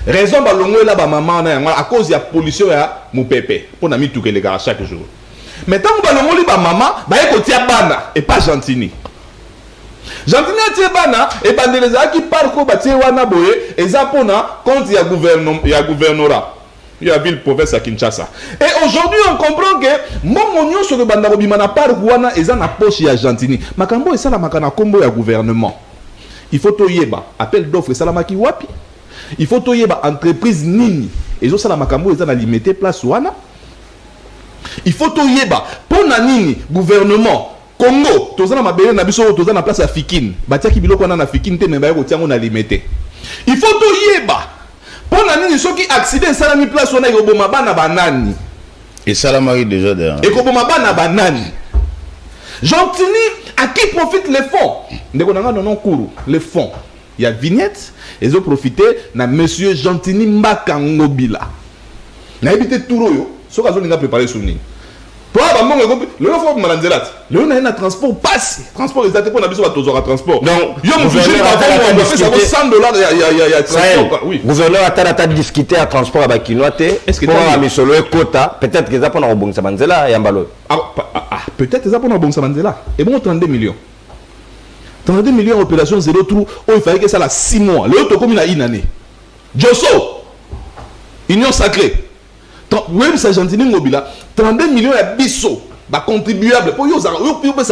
Raison balongo la ba maman na à cause ya pollution ya mupepe pour na mi toukelega chaque jour. Mais tant que balongo li ba maman, baye ko tia bana et pas Gentini. Gentini a bana et bandeleza qui parco batie wana boye ezapona compte ya gouvernorat. Il y a ville province à Kinshasa. Et aujourd'hui on comprend que mon monyo sur le bandaro bimana par wana eza na poche ya Gentini. Makambo esala makana kombo ya gouvernement. Il faut toyeba appel d'offre salamaki wapi. Il faut toyeba entreprise nini ezo sala makambo eza na limité place wana. Il faut toyeba pona nini gouvernement Congo, tozana mabele na biso tozana place ya Fikine. Batiaki biloko na Fikine te memba ko tiango na limité. Il faut to yeba. Pona nini soki accident salami place wana yoboma bana banani. Et salamari déjà derrière. Et koboma bana banani. Gentini à qui profitent les fonds? Ndeko nanga non couru, les fonds. il y a vignette, ils ont profité na monsieur Gentini Makangobila. Na évité tout yo, ce que vous avez préparé sur nous. Pour avoir le faut malanzelat. Le na transport passe, transport les pour na biso ba transport. Donc, yo mon budget va faire ça vaut $100 il y a transport. Oui. Gouverneur a discuté à transport à Bakinoate. Est-ce que pour la misolo quota, peut-être que ça pour na bonsa banzela et ambalo. Peut-être ça pour na bonsa banzela. Et bon 32 millions. 32 millions opération zéro trou, il fallait que ça la 6 mois. Le autre comme il a une année. Josso. Union sacrée. Oui, c'est Gentini Ngobila. 32 millions de bisso. Contribuable. Pour eux, ça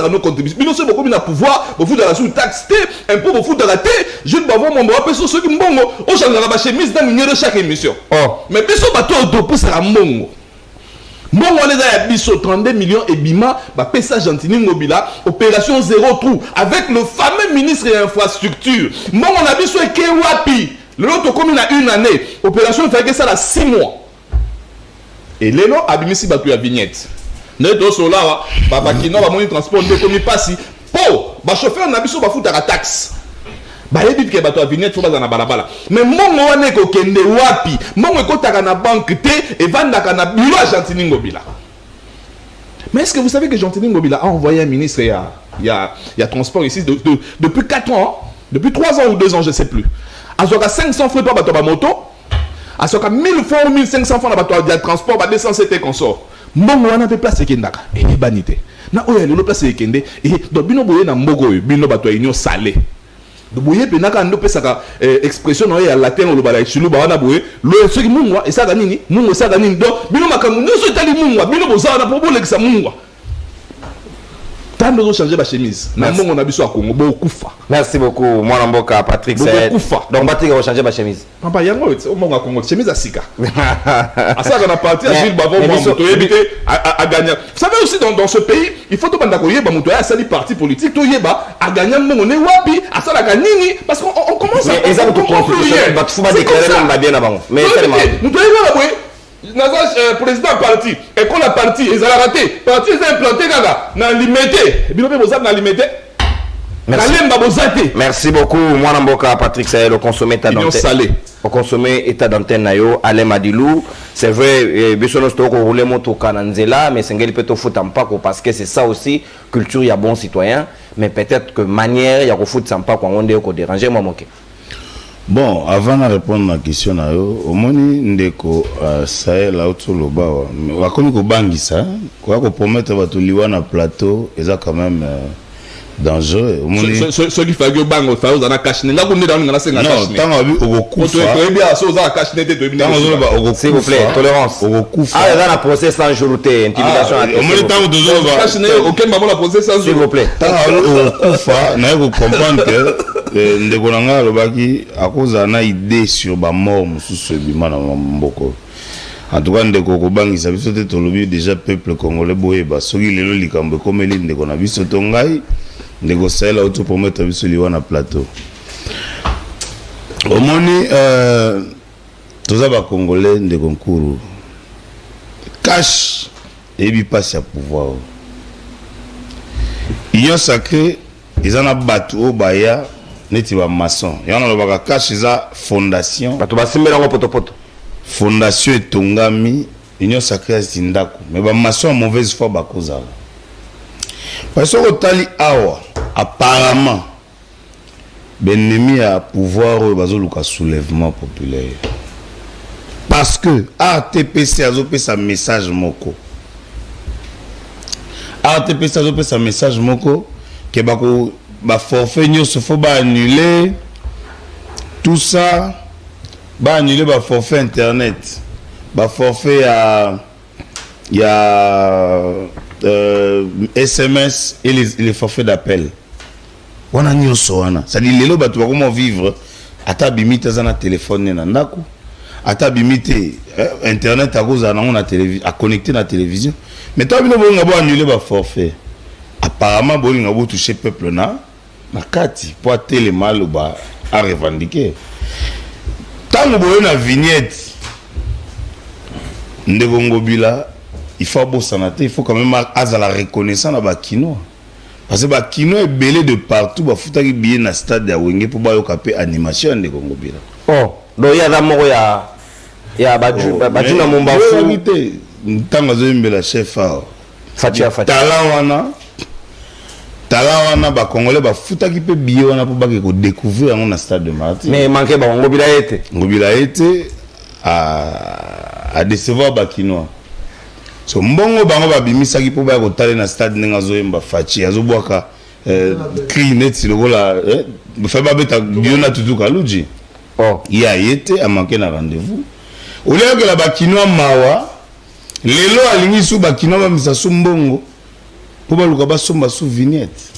va nous contribuer. Mais nous sommes beaucoup de pouvoir. Vous faites de la sous-taxe, impôt, vous faites de la thé. Je ne vais pas voir mon bois. Ceux qui me bon, on change la chemise dans de chaque émission. Mais bisso, bateau, pour ça, mon. Bon, on les a bisso 32 millions et bima, pesa Gentini Ngobila, opération zéro trou, avec le fameux ministre de l'infrastructure. Bon, on a bisso et Kewapi. L'autre commune a une année. Opération, il fallait que ça a 6 mois. Et l'élo abimisi batu ya vignette. Ne do sola ba kino ba moni transport de komi pasi. Po, ba chauffeur na biso ba futa la taxe. Ba yebi ke batu ya vignette faut ba na balabala. Mais mongo wane ko kende wapi? Mongo ko taka na banque te et vanda na bureau à Gentini Ngobila. Mais est-ce que vous savez que Gentini Ngobila a envoyé un ministre il y a transport ici depuis 4 ans, depuis 3 ans ou 2 ans, je sais plus. Azoka 500 francs pour bato ba moto. À ce cas, 1000 francs ou 1500 francs de transport, 200 c'était qu'on sort. Mon wana pe place kendaka et banité. Na oya le place kende et do bino boye na mbogo bino bato union salé. Do boye pe naka ndo pesa expression no ya latin lo bala chulu ba wana boye le soki mungwa et ça ga nini mungo ça ga nini do bino makamu no so tali mungwa bino boza na pobo lekisa mungwa. Tando zo changer ba chemise. Na mongo na biso a Congo bo kufa. Merci beaucoup mwana mboka Patrick Saed. Donc Patrick va changer ba chemise. Papa yango o mongo a Congo chemise a sika. Asa na parti à Gilles Bavon moto éviter à gagner. Vous savez aussi dans ce pays, il faut to banda ko yeba moto ya sali parti politique to yeba a gagner mongo ne wapi asala ka nini parce qu'on commence à mais ça to constitution ba faut pas déclarer même bien avant. Mais tellement nous doyons la boy. Nazar président parti et qu'on a parti ils ont raté parti ils ont implanté gaga na limité bino pe bozab na limité. Merci beaucoup mwana mboka Patrick Saed le consommé état d'antenne. Au consommé état d'antenne nayo Ale Madilou, c'est vrai biso no stoko rouler moto kananzela mais sengeli peut to foutre mpako parce que c'est ça aussi culture ya bon citoyen mais peut-être que manière ya ko foutre mpako ngonde ko déranger moi moké. Bon, avant de répondre à la question, au moni ndeko Saed la otoloba wa komi ko bangisa quoi ko promettre ba to liwa na plateau eza quand même dangereux. Ce qui fait que bango fa uzana kashne la kunde dans ngana senga kashne. Non, tant abi ogokufa. To bien so uzana kashne te to bien. S'il vous plaît, tolérance. Ogokufa. Ah, dans la procès sans jouter intimidation. Au moins tant de zo ba. Kashne auquel maman la procès sans s'il vous plaît. Tant ogokufa, na ko comprendre que ndeko nanga lobaki akoza na idée sur ba mort mususu bima na mboko. En tout cas ndeko ko bangisa biso te tolobi déjà peuple congolais boyeba soki lelo likambo komeli ndeko na biso to ngai ndeko Saed la auto promettre biso liwa na plateau. Omoni toza ba congolais ndeko nkuru cash et bi passe à pouvoir. Union sacrée ezana batu o baya neti ba maçon. Yana lobaka cash eza fondation. Batu basimbela ngo poto. Fondation etongami Union sacrée zindako. Mais ba maçon mauvaise foi ba koza. Parce que tali awa apparemment l'ennemi a pouvoir bazoluka soulèvement populaire. Parce que RTPC a zopé sa message moko. RTPC a zopé sa message moko que ba forfait nyos faut ba annuler tout ça, ba annuler ba forfait internet, ba forfait il y a SMS et les forfaits d'appel. On a nyonso wana. Ça dit lelo batu comment vivre ata bimite zana téléphone na ndako. Ata bimite internet à cause na on télévision à connecter na télévision. Mais toi bino bonga bo annuler ba forfait. Apparemment bolinga bo toucher peuple na makati pour télé mal ba à revendiquer. Tant boyo na vignette ndeko Ngobila il faut bosser, il faut quand même avoir la reconnaissance à Bakino. parce que ba kino est belé de partout ba futaki billet na stade ya Wenge pour ba yokape animation de Congo Bila. Oh, donc il y a d'abord il y a baju na Mombafu invité ntanga zo mbela chef Fatia Talawana ba Congolais ba futaki pe billet wana pour ba ko découvrir na stade de Martyr. Mais manqué ba Ngobila été à décevoir ba kinois. So mbongo bango ba bimisaki pour ba ko tale na stade nenga zo yemba Fatia azo boaka cri net lokola fa ba beta biona tutuka luji. Oh, il a été à manquer un rendez-vous. Au lieu que la bakinoa mawa, lelo alingi sou bakinoa ba misa sou mbongo. Pour ba luka ba somba sou vignette.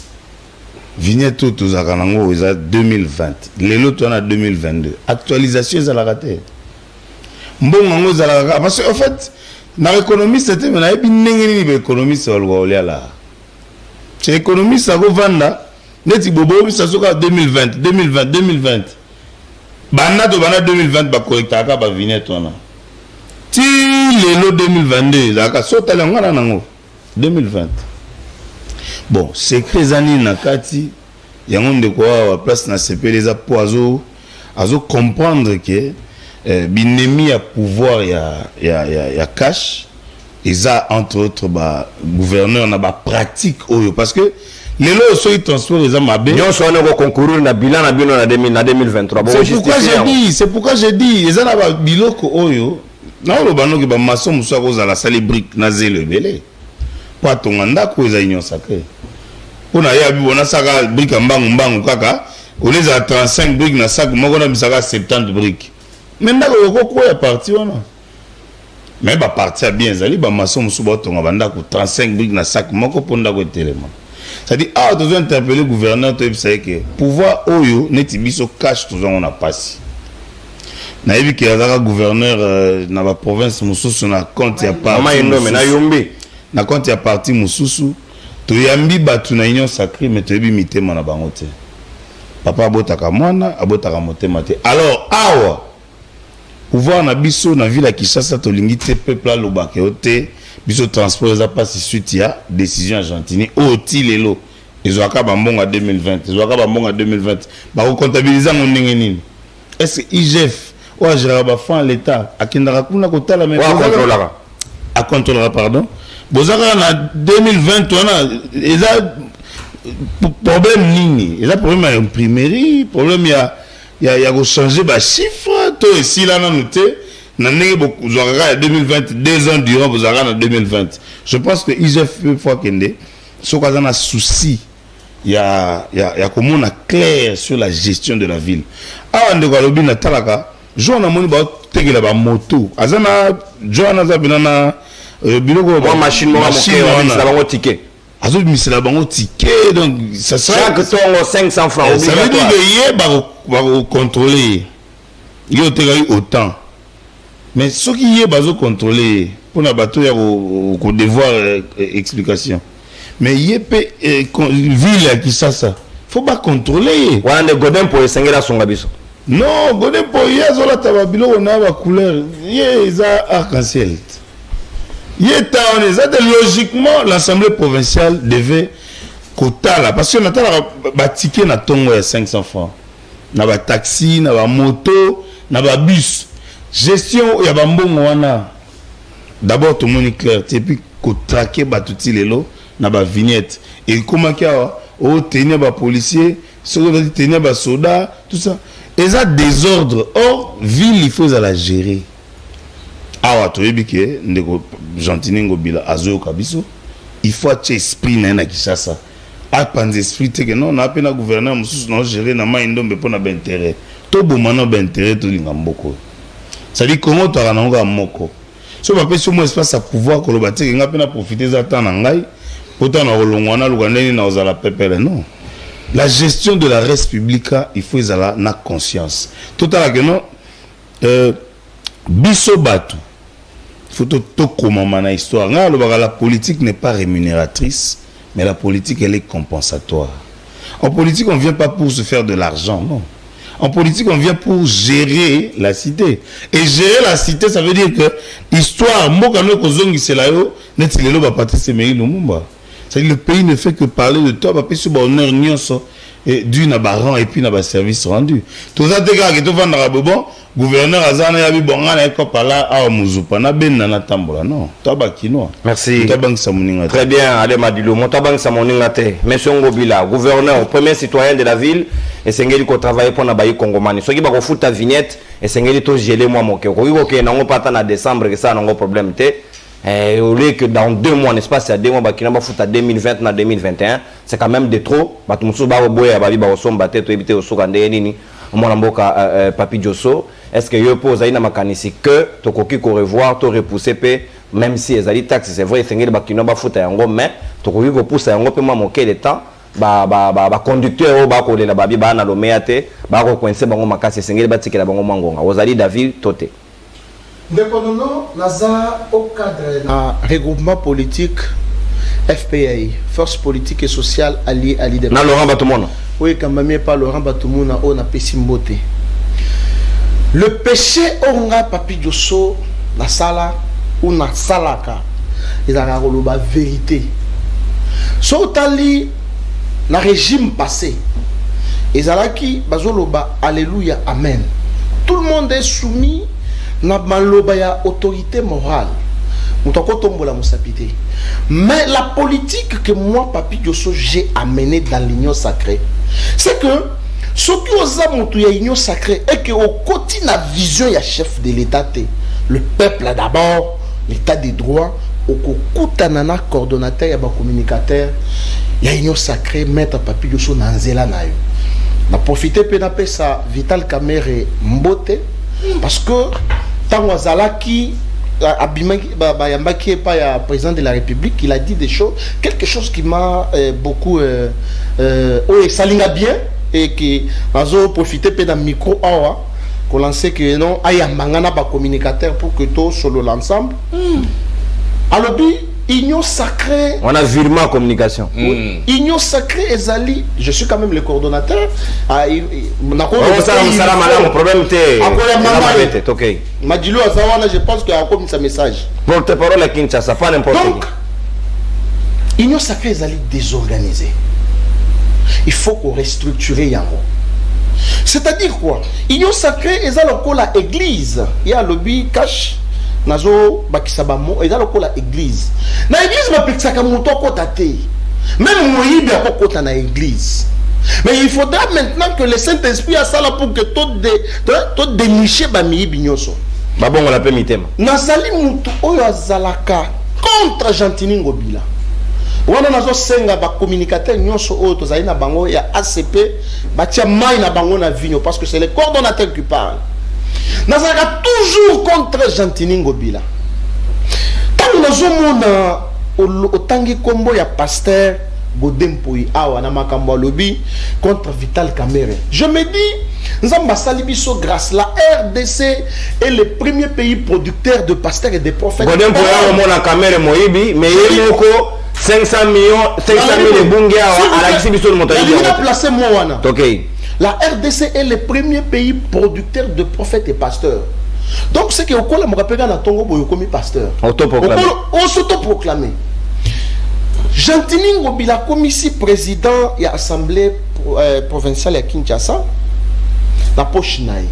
Vignette tout za kanango eza 2020. Lelo to na 2022. Actualisation za la raté. Mbongo ngo za la parce que en fait, na économiste c'était mais na ebi ndenge ni ba économiste wa luka olia la. C'est économiste a go vanda neti bobo misa soka 2020. Bana 2020 ba collecta ka ba vignette wana. Ti lelo 2022 za ka sota la ngana nango 2020. Bon, secret zani na kati yango ndeko wa place na CP les azo comprendre que binemi ya pouvoir ya cash eza entre autres ba gouverneur na ba pratique oyo parce que les lois sont transport les amabé. Nous sommes en concourir na bilan na bino na 2023. C'est pourquoi j'ai dit les ana ba biloko oyo na lo banoki ba maçon muso ko za la sali brique na zelo belé. Kwa tonganda ko za union sacrée. Pona ya bi bona saka brique mbangu kaka on les a 35 briques na sac moko na bisaka 70 briques. Menda ko ya parti wana. Mais ba parti bien zali ba maçon muso ba tonga banda ko 35 briques na sac moko ponda ko telema. C'est-à-dire, ah, tu dois interpeller le gouverneur, tu sais que pouvoir oyo neti biso cash tout on a passé. Na ebi que le gouverneur na la province mususu na compte ya parti. Na compte ya parti mususu, to yambi batu na union sacrée mais to ebi mitema na bango te. Papa abotaka mwana, abotaka motema te. Alors, awa pouvoir na biso na ville ya Kinshasa to lingi te peuple a lobake ote. Biso transport za pas suite ya décision argentine au tilelo ezoaka ba mbonga 2020 ezoaka ba mbonga 2020 ba ko comptabiliser ngo ndenge nini est-ce que IGF ou agera ba fan l'état akindaka kuna ko tala mais a contrôlera pardon bozaka na 2020 wana eza problème nini eza problème ya imprimerie problème ya ko changer ba chiffre to ici là na noté. Vous avez 2020, 2 ans durant, vous avez en 2020. Je pense que IGF peut fois qu'il ce qu'on a un souci, il y a comme on a clair sur la gestion de la ville. Ah, on a dit na talaka, je on a moni ba tegela ba moto. Azana Joana zabina biloko ba machine ça va ticket. Azo misela bango ticket donc ça sera chaque tongo 500 francs. Ça veut dire que ba contrôler. Il y a autant. Mais ce qui est bazo contrôlé pour la bateau il y a devoir explication. Mais il y a ville qui ça faut pas contrôler. Wana de godin pour esengela songa biso. Non, godin pour y a zola tababilo on a la couleur. Y ça arc-en-ciel. Y est logiquement l'Assemblée provinciale devait quota là parce que on a ba ticket na tongo ya 500 francs. Na ba taxi, na ba moto, na ba bus. Gestion ya bambongo wana d'abord tout le monde est clair et puis ko traquer batuti lelo na ba vignette et comment kia o tenir ba policier ceux qui tenir ba soda tout ça et ça désordre or ville il faut la gérer awa to ebike ndeko Gentil Bila azo kabiso il faut être esprit na Kinshasa a panze esprit que non na pena gouverneur mususu non gérer na maindombe pona ba intérêt to bomana ba intérêt to linga mboko. Ça dit comment tu as un moko. Si on peut sur mon espace à pouvoir que le bâtiment n'a pas profité de temps n'angai, autant dans le longwana le gagner dans la pépère non. La gestion de la res publica il faut la na conscience. Tout à l'heure que non biso batu. Faut tout comment mana histoire. La politique n'est pas rémunératrice, mais la politique elle est compensatoire. En politique on vient pas pour se faire de l'argent non. En politique, on vient pour gérer la cité. Et gérer la cité, ça veut dire que l'histoire, C'est-à-dire le pays ne fait que parler de toi, parce que c'est honneur et d'une baran et puis n'a pas service rendu. Tout ça t'es que tout vendre bon gouverneur Azana yabi bonga na ko pala a muzupa na ben na tambola non toi kinois. Merci. Très bien allez Madilo montabang samoninga te monsieur Ngobila gouverneur premier citoyen de la ville et sengeli ko travailler pour na bayi Congomani soki ba ko futa vignette et sengeli to geler moi moke ko yiko ke nango pata na décembre que ça nango problème te. Au lieu que dans 2 mois, n'est-ce pas, c'est à 2 mois, qui n'a pas foutu à 2020 na 2021, c'est quand même de trop. Batumsu ba boya babi ba osomba bateto éviter osokande nini. Mon mboka Papi Diosso, est-ce que yo pose aina makanisi que to koki ko revoir, to repousser pe même si les ali taxes c'est vrai sengeli ba kino ba foutu yango mais to koki ko pousser yango pe moi moke le temps ba conducteur ba ko lela babi ba na lo meate ba ko coincer bango makasi sengeli ba tikela bango mangonga. Ozali David Toté. Dépendons Naza au cadre d'un regroupement politique FPI, Force politique et sociale alliée à l'IDP. Na Laurent Batoumona. Oui, quand même pas Laurent Batoumona, on a Pessimboté. Le péché onga Papi Diosso na sala ou na salaka. Ils ont la vérité. Sautali na régime passé. Ils ont qui bazoloba alléluia amen. Tout le monde est soumis. Na maloba ya autorité morale. Mais la politique que moi, Papi Diosso, j'ai amenée dans l'union sacrée, c'est que ce qui aux y a l'union sacrée et que au quotidien la vision y a chef de l'État, le peuple d'abord, l'État des droits, au kokutanana coordonnateur y a communicateur, y a l'union sacrée, maître Papi Diosso nanzela na yo. Na profité pe na pesa Vital Kamerhe Mbote parce que Tangwazalaki Yambaki est pas président de la République, il a dit des choses, quelque chose qui m'a beaucoup salinga bien et qui a profité d'un micro qu'on lançait que non, ayambangana ba communicateur pour que tout solo l'ensemble. Alors puis Union sacrée. On a virement communication. Union sacrée Ezali, je suis quand même le coordonnateur. Ok. Madilo Azawana, je pense qu'il y a encore un message. Porte-parole à Kinshasa, pas n'importe qui. Donc, Union sacrée Ezali désorganisée. Il faut qu'on restructure Yango. C'est-à-dire quoi? Union sacrée Ezali la église. Il y a le lobby cash. Nazo bakisabamo et dans l'église. Na église ma pexaka muto kota te. Même Moïbe a kota na église. Mais il faudra maintenant que le Saint-Esprit a ça là pour que tout dénicher ba miibi nyoso. Ba bon on l'appelle mitema. Nazali mutu oyo azalaka contre Gentini Ngobila. Wana nazo senga ba communicateur nyoso oyo tozali na bango ya ACP batia mai na bango na vigno parce que c'est le coordonnateur qui parle. Nazaka toujours contre Gentini Ngobila. Tant nous au tangi combo ya pasteur Godempoi awa na makambo lobby contre Vital Kamerhe. Je me dis Nzamba Salibiso grâce la RDC est le premier pays producteur de pasteurs et de prophètes. Godempoi awa mona Kamerhe moyibi mais yemoko 500 000 bungia à la Kibiso de Montaï. Il a placé moi wana. OK. La RDC est le premier pays producteur de prophètes et pasteurs. Donc, c'est que Okola Mokapega na Tongo Boyokomi pasteur. On s'autoproclamé. Gentini Ngobila comme ici président et assemblée provinciale à Kinshasa, la poche naï.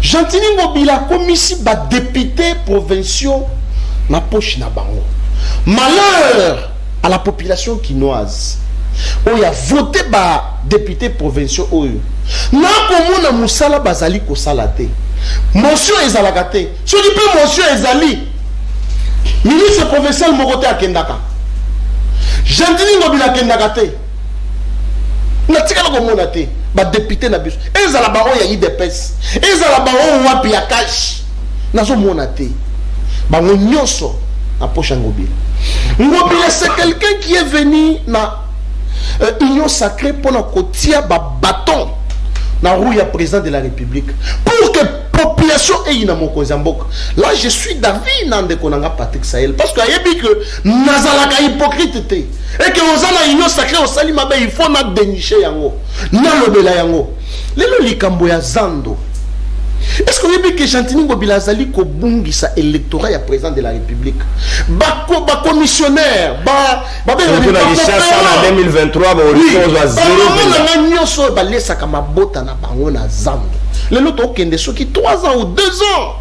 Gentini Ngobila comme ici député provincial, la poche na bango. Malheur à la population quinoise. On a voté par député provincial oyo. Na komona musala bazali ko salate. Monsieur ezalagate. Ce qui peut monsieur ezali. Ministre provincial mokote akendaka. Gentini Ngobila kendakate. Na tikala komona te ba député na biso. Ezala ba oya IDPS. Ezala ba o wapi ya cash. Nazo mona te. Ba nyoso na poche Ngobila. Ngobila c'est quelqu'un qui est venu na union sacrée pour la côtière bâton dans le président de la République pour que la population ait une mokozambok. Là je suis d'avis dans de konanga Patrick Sahel parce que yebi que nazalaka hypocrite et que on a union sacrée au salima il faut na dénicher yango na lobela yango lelo likambo ya zando Est-ce qu'on dit que Chantini Ngobila Zali ko bungisa électorat ya président de la République? Ba commissionnaire, ba en 2023 ba horizon wa 0. Na nyoso ba lesa kama bota na bango na zando. Le loto kende soki 3 ans ou 2 ans.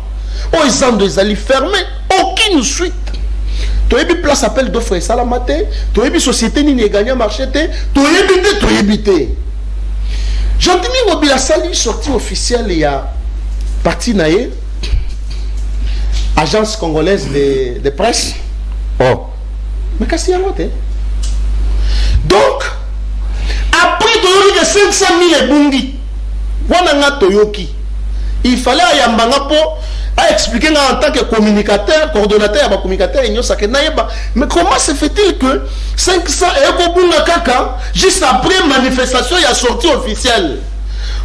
Oh zando ezali fermé, aucune suite. Toyebi place appel d'offres salamate, toyebi société ni gagné marché te, toyebi te. Chantini Ngobila Sali sortie officielle il y a parti naïe, agence congolaise de presse. Oh. Mais qu'est-ce qu'il y a noté? Donc, après Toyoki de 500 000 bungi, Wananga Toyoki, il fallait à Yambanga pour expliquer en tant que communicateur, coordonnateur, mais comment se fait-il que 500 et bunga kaka, juste après manifestation, il y a sortie officielle?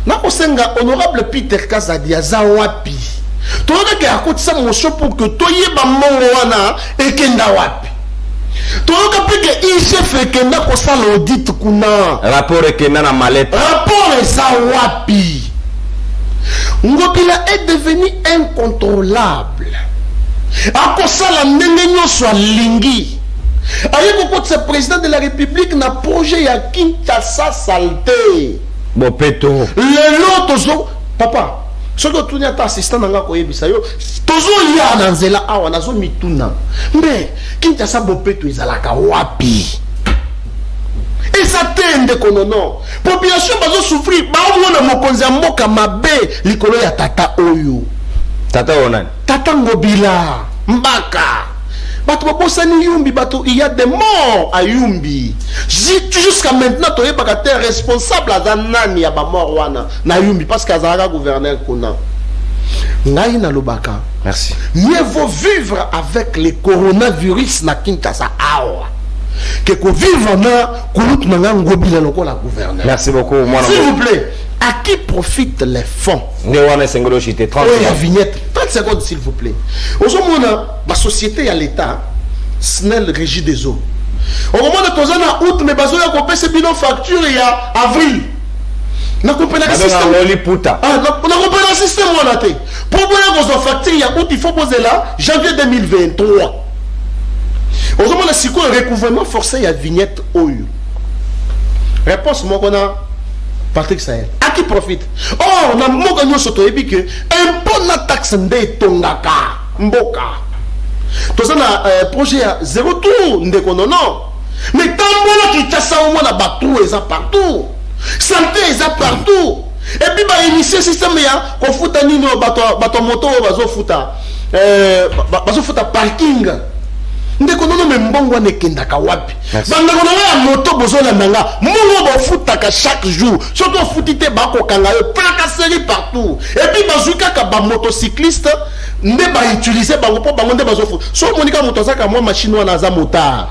Nakosenga honorable Peter Kazadia Zawapi. Toyoka ke akotisa motion pour que toyeba mongo wana ekenda wapi. Toyoka pe ke IGF ekenda kosala audit kuna. Rapport ekenda na mallette. Rapport eza wapi. Ngobila est devenu incontrôlable. Akosala ndenge nyonso alingi. Ayeko kotisa président de la République na projet ya Kinshasa salté. Bopeto. Le loto papa. Ce que tu as assistant dans la koyebisa yo. Tozo ya na nzela awa nazo mituna. Mais Kinshasa bopeto ezalaka wapi? Et ça tende konono. Population bazo souffrir. Ba mona mokonzi ya mboka mabe likolo ya tata oyo. Tata onani? Tata Ngobila Mbaka. Bato babosani Yumbi, bato, il y a des morts à Yumbi. Jusqu'à maintenant, tu es responsable à Zanani à mort wana na Yumbi parce que Azara gouverneur Kona. Naïna Lobaka. Merci. Mieux vaut vivre avec le coronavirus na Kinshasa awa que vivre na Koulout na Ngobila loko la gouverneur. Merci beaucoup. S'il vous plaît. À qui profitent les fonds? Oui, la vignette. 30 secondes, s'il vous plaît. Aujourd'hui, la société à l'État, SNEL Régie des eaux. Au moment de ton an, août, mais bazo ya compé ce bilan facture il y a avril. Na compé le système. Ah, na compé le système on a été. Pour vous la facture il y a août, il faut poser là janvier 2023. Aujourd'hui, la psycho recouvrement forcé il y a vignette OU. Réponse moi qu'on a Patrick Sahel. À qui profite? Oh, on a mon soto et que un bon taxe de tongaka mboka. Tout ça na projet à zéro tour non. Mais tant que qui t'a ça au moins la bateau et ça partout. Santé et ça partout. Et puis bah initier système ya qu'on fout à nino bateau moto bazo futa parking. Ndeko nono me mbongo ne kendaka wapi. Bandeko na ya moto bozola nanga. Mbongo ba futaka chaque jour. Surtout futite bako kanga yo tracasserie partout. Et puis bazuka ka ba motocycliste ne ba utiliser bango po bango nde bazo fut. So monika moto saka moi machine wana za motard.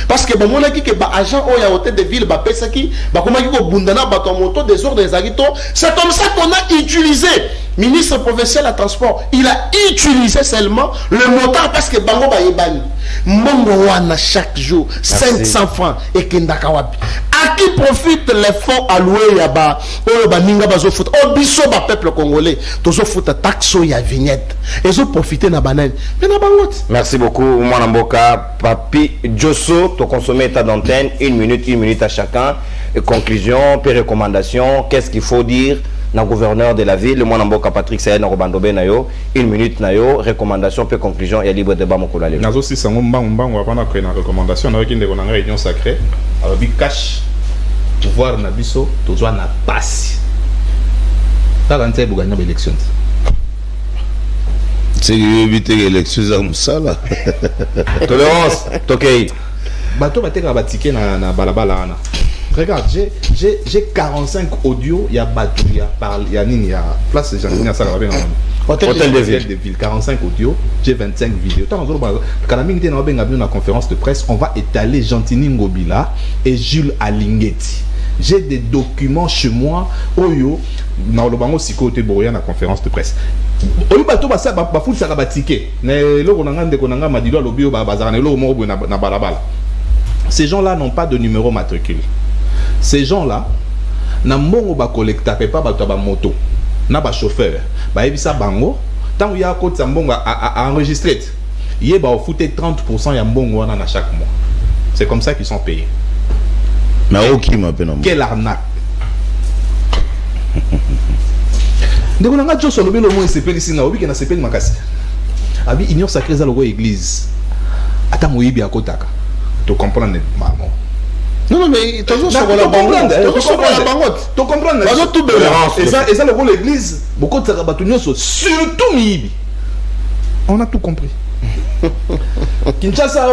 Parce que bon mona ki ke ba agent oya hôtel de ville ba pesa ki ba koma ki ko bundana ba to moto désordre des agito. C'est comme ça qu'on a utilisé ministre provincial à transport. Il a utilisé seulement le motard parce que bango ba yebani. Mongo wana chaque jour 500 francs et kendaka wapi. À qui profitent les fonds alloués ya ba oyo ba ninga bazo foot. O biso ba peuple congolais tozo foot taxo ya vignette. Ezo profiter na banane. Mais na bangot. Merci beaucoup Mwana Mboka Papi Josso, to consommer ta d'antenne 1 minute à chacun. Et conclusion, puis recommandation, qu'est-ce qu'il faut dire na gouverneur de la ville, le Mwana Mboka Patrick Sahel na Robandobe na yo, 1 minute na yo, recommandation puis conclusion et libre débat moko la lelo. Nazo si sango mbango avant na recommandation na kinde na réunion sacrée, avec cash pouvoir na biso tozwa na passe. Ta quand tu gagner l'élection. C'est éviter l'élection za musala. Tolérance, tokei. Bato bateka batike na balabala ana. Regarde, j'ai 45 audios, il y a Batou, il y a Nini, il y a place de Jean-Denis, ça va bien. Hôtel de ville, 45 audios, j'ai 25 vidéos. Quand on a une conférence de presse, on va étaler Chantini Ngobila et Jules Alinguetti. J'ai des documents chez moi, Oyo, dans le bango Sikote Boria, la conférence de presse. Oyo Batou, ça va foutre ça va tiquer. Ces gens-là n'ont pas de numéro matricule. Ces gens-là, na mbongo ba collecta pe pas ba moto. na ba chauffeur ba yebisa bango tant il y a côté mbongo à enregistrer il va foutre 30% ya mbongo wana na chaque mois. C'est comme ça qu'ils sont payés. Mais ok m'appelle. Quelle arnaque. Ndeko nanga joso lobi lo mo sepeli singa obi ke na sepeli makasi. Abi union sacrée za logo église. Ata moyibi akotaka. To comprendre maman. Non, mais toujours sur la bangote. Tu comprends? Et ça, le rôle de l'église, beaucoup de Sarabatunios, surtout Mibi. On a tout compris. Kinshasa,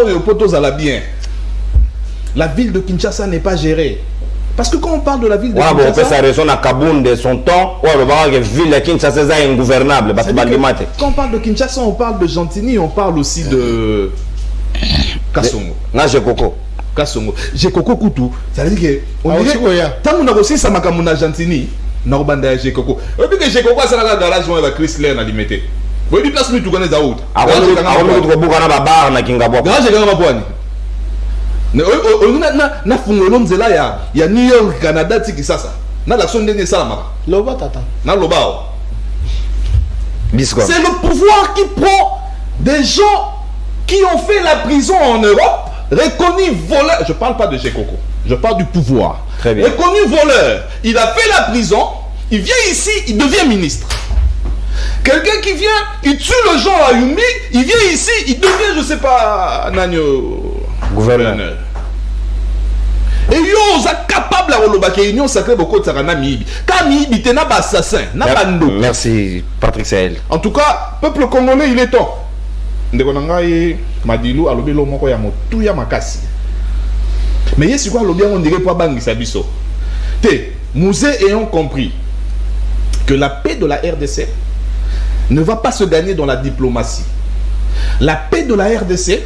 bien. La ville de Kinshasa n'est pas gérée. Parce que quand on parle de la ville de Kinshasa... on peut sa raison à Kaboun de son temps. La ville de Kinshasa est ingouvernable. Quand on parle de Kinshasa, on parle de Gentilly, on parle aussi de... Kassongo. J'ai Coco. Kassongo. J'ai Coco Koutou. Ça veut dire que... Tant qu'on a aussi ça m'a Gentilly, Norbanda j'ai Coco. Et puis que j'ai Coco, ça n'a pas garage, on va Chrysler à limiter. Vous avez place, tu connais ça où? Avant de bar, na Kingabo. Garage, j'ai na fungolo nzela ya New York Canada tiki sasa na l'action ndenge salama loba tata na loba c'est le pouvoir qui prend des gens qui ont fait la prison en Europe reconnus voleurs. Je parle pas de Gekoko, je parle du pouvoir. Très bien. Reconnu voleur, il a fait la prison, il vient ici, il devient ministre. Quelqu'un qui vient, il tue le gens à Yumi, il vient ici, il devient, je sais pas, Nagno gouverneur. Et yo, vous êtes capable de relobaki union sacrée beaucoup de sarana mibi. Car mibi t'es n'a pas assassin, n'a pas ndo. Merci Patrick Sahel. En tout cas, peuple congolais, il est temps. Ndekonangai Madilou a lobby moko ya motu ya makasi. Mais yesi quoi lobby on dirait pas bangi sabiso. Té, nous ayons compris que la paix de la RDC ne va pas se gagner dans la diplomatie. La paix de la RDC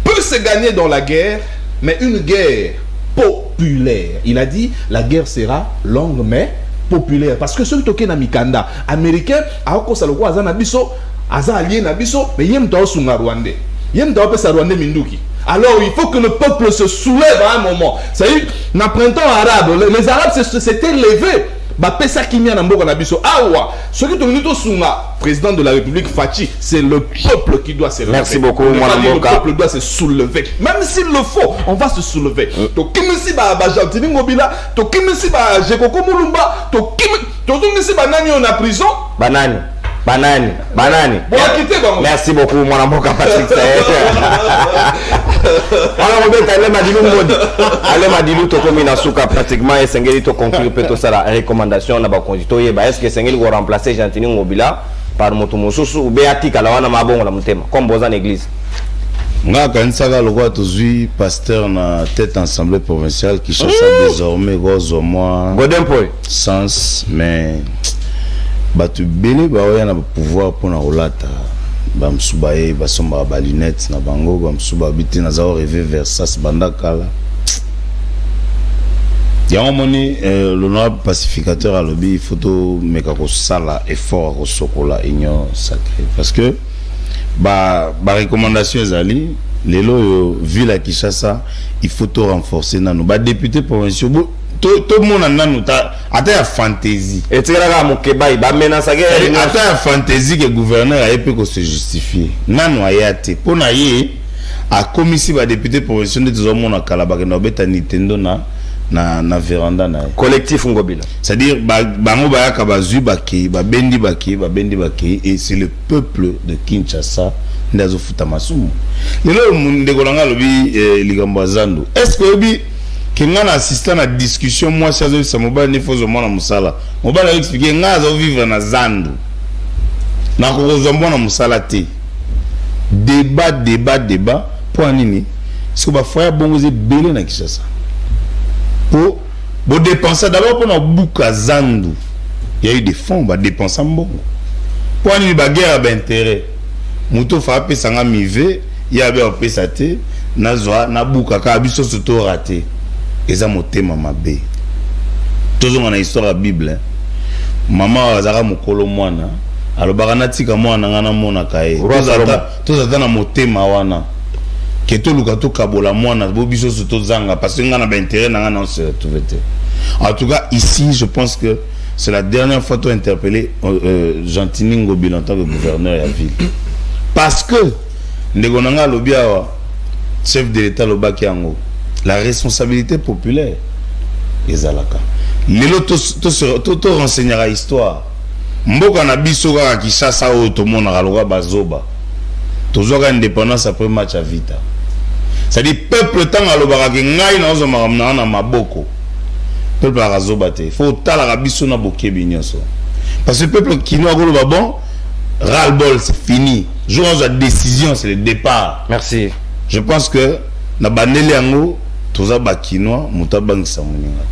peut se gagner dans la guerre, mais une guerre populaire. Il a dit la guerre sera longue mais populaire. Parce que ceux qui sont Mikanda, américain, à cause de quoi Azanabiso, Aza allié Nabiso, mais yem tao sunga Rwandais. Yem tao pesa Rwandais Minduki. Alors il faut que le peuple se soulève à un moment. C'est-à-dire, dans le printemps arabe, les Arabes s'étaient levés. Bapesa Kimia Namboka Nabiso. Awa, ce qui est sunga, président de la République Fachi, c'est le peuple qui doit se lever. Merci beaucoup, le peuple doit se soulever. Même s'il le faut, on va se soulever. To kimisi ba Jantini Ngobila, to kimisi ba Jekoko Mulumba, to kimisi ba nani on a prison. Banani. Merci beaucoup, mon amour, Patrick Sahel. Allez, Madilou, tu as souka pratiquement et Sengeli te conclure peut-être ça la recommandation na ba conduito ye ba est-ce que Sengeli va remplacer Gentini Ngobila par Motomosusu ou Beati Kalawana Mabongo la Mutema comme Bozan église. Nga kanisaka lokwa tozui pasteur na tête assemblée provinciale qui cherche désormais gozo moi Godempoy sens mais batu bele ba oya na pouvoir pour na rolata ba msubaye ba somba ba lunettes na bango ba msuba biti na za rêver vers ça bandakala ya omoni l'honorable pacificateur à lobby il faut to meka ko sala effort ko sokola union sacrée parce que ba recommandation ezali lelo yo ville à Kinshasa il faut to renforcer nanu ba député provinciaux tout le monde a une fantaisie. Et tu as une fantaisie que le gouverneur a pu se justifier. Nanu a été pour naïe a commissi ba député provincial de hommes na Kalabaka na beta Nintendo na véranda na collectif Ngobila. C'est-à-dire bango ba ka bazui baki ba bendi baki et c'est le peuple de Kinshasa ndazo futa masumu. Lelo ndeko langa lobi ligambo zando. Est-ce que obi Kenga na assistant à la discussion, moi, si je suis mobile, il faut que je sois Moussala. Mobile a expliqué que je vivre dans Zandu. Na kozombo na Moussala te. Débat. Pour nini? Parce que parfois, bon, vous êtes belé na Kinshasa. Pour dépenser d'abord pour na bouka Zandu. Il y a eu des fonds, bah dépenser bon. Pour nini ba guerre d'intérêt. Mouto frappé sanga mivé, il y avait un peu ça te. Na zoa na bouka ka biso soto raté. Eza motema mabe. Toujours dans l'histoire de la Bible. Maman azara mokolo mwana. Alobaka natika mwana ngana mona kae. Tozata na motema wana. Keto luka to kabola mwana bo biso soto zanga parce que ngana ba intérêt na ngana on se retrouver. En tout cas ici je pense que c'est la dernière fois que tu as interpellé Gentini Ngobil en tant que gouverneur de la ville. Parce que, Negonanga Lobia, chef de l'État Lobaki Ango, la responsabilité populaire, Ezalaka. Lelo to renseignera histoire. Mboka na biso ka Kinshasa o to mona kaloka bazoba. Tozoka indépendance après match à Vita. C'est-à-dire peuple tant alobaka ke ngai na ozoma na maboko. Peuple a razoba te. Faut tala biso na bokebi nyonso. Parce que peuple qui nous a goloba bon, ras-le-bol c'est fini. Jour où la décision c'est le départ. Merci. Je pense que na bandeli yango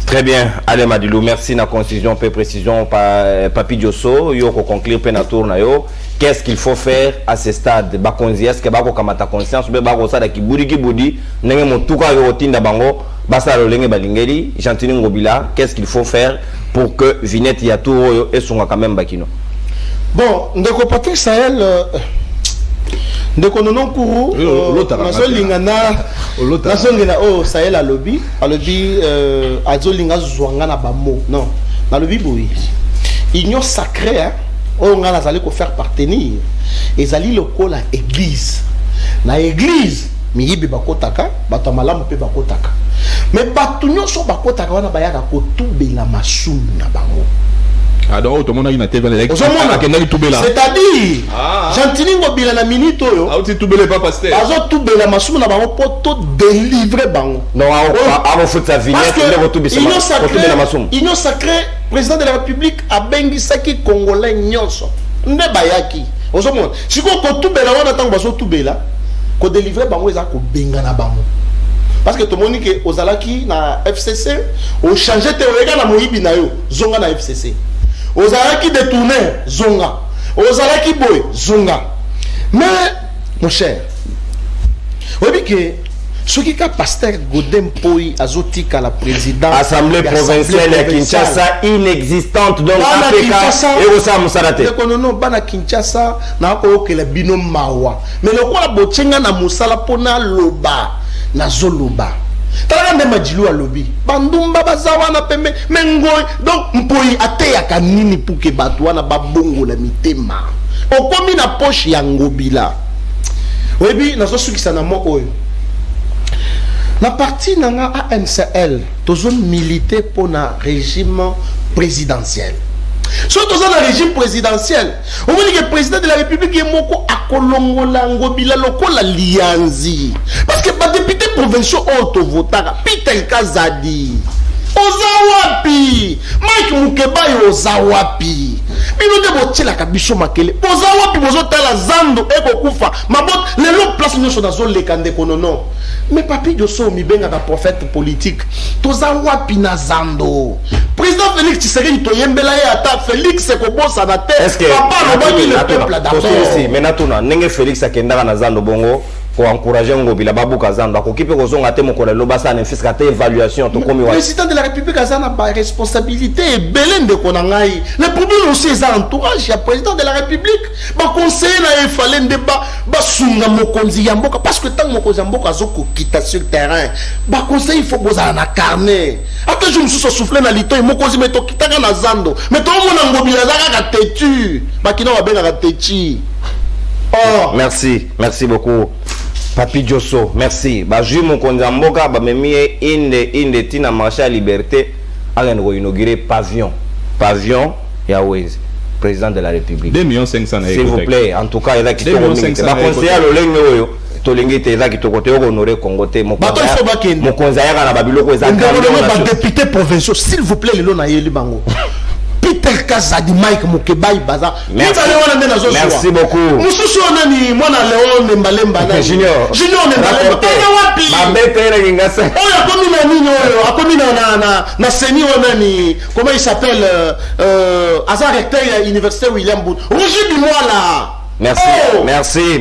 très bien, allez Madilou, merci na concision, peu précision par Papi Diosso, yo ko conclure pe na tour na yo. Qu'est-ce qu'il faut faire à ce stade? Ba konzi est-ce que ba ko kamata conscience be ba ko sa da ki budi ndenge motuka yo tinda bango ba sa lo lenge balingeli Gentini Ngobila, qu'est-ce qu'il faut faire pour que Vinette ya tour yo esonga quand même bakino? Bon, ndeko Patrick Sahel ndeko nono kuru nazolingana oh Sahel alobi azolinga zwanga na bamo non nalobi boyi union sacrée hein oh nga nazali ko faire partenir ezali lokola église na église miyibi bakotaka bato malamu pe bakotaka mais bato nyonso bakotaka wana bayaka kotubela masumu na bango. Alors, tout le monde a une TV. C'est-à-dire, Gentini Ngobila na minute oyo. Ah, tu tubele pas pasteur. Azo tubela masumu na bango poto délivrer bango. Non, avant faut sa vignette, il retube ça. Union sacrée, président de la République a bengi saki congolais nyonso. Ne bayaki. Ozomona, siko ko tubela wana tango bazo tubela, ko délivrer bango eza ko benga na bango. Parce que tout le monde qui ozalaki na FCC, o changer théorie na moyibi na yo, zonga na FCC. Ozalaki détourné, zonga. Ozalaki boy, zonga. Mais, mon cher, vous voyez que ce qui est pasteur Godem Poi azotique à la présidence. Assemblée provinciale à Kinshasa inexistante, donc APK et Osa Moussalate. Non, bana Kinshasa, na ko ke le binom mawa. Mais le quoi la botchenga na Moussala pona loba, na zoloba. Tala ndema Djilou a lobby. Bandumba bazawa na pembe mengoy. Donc mpoi ate ya kanini puke batwa na babongo la mitema. Okomi na poche ya Ngobila. Webi nazo sukisa na mo oyo. Na parti nanga AMCL tozo militer pour na régime présidentiel. Surtout dans le régime présidentiel, on dit que le président de la République est moko akolongola Ngobila lokola lianzi. Parce que les députés provinciaux ont voté Peter Kazadi. Ozawapi, Mike Mukebayo Ozawapi. Bino de botela kabiso makele. Ozawapi bozotala zando eko kufa. Mabot les lots place nous sont dans zone lekande konono. Mais Papi Diosso mi benga ka prophète politique. Tozawapi na zando. Président Félix Tshisekedi toyembela ya ata Félix ko bossa na tête. Est-ce que papa lobaki le peuple d'abord. Mais natuna nenge Félix akendaka na zando bongo. Pour encourager Ngobila Babou Kazanda, pour qu'il puisse à évaluation. Le président de la République a une responsabilité et Belen de Konangaï. Le problème aussi est l'entourage. Il y a le président de la République. Le conseiller il fallait un débat. Parce que tant que Mokonzi Yamboka quitte sur le terrain, le conseiller il faut que vous ayez un carnet. Après, je me suis soufflé dans l'ito et Mokonzi me quitte dans Zando. Mais tout le monde Ngobila a têtu. Bakino a bien têtu. Oh. Merci beaucoup. Papi Diosso, merci. Bah, je mon konzamboka, bah, memie inde tina marché à liberté, à inauguré pavillon Yahweh, président de la République. 2 500 000. S'il vous plaît, en tout cas, il y a qui sont conseillers à l'oleng tolengite eza ki tokote honorer Congote mon conseiller à la Babylone député provincial s'il vous plaît le nom na yeli bango. Peter Kazadi Mike Mukebai Baza. Merci beaucoup. Mususu onani mwana Léon Mbalemba na Junior Mbalemba. Wapi? Mabete ile ngasa. Oyo akomi na nini oyo? Akomi na seni onani. Comment il s'appelle Azar recteur à l'université William Bout. Roger Bimola. Merci.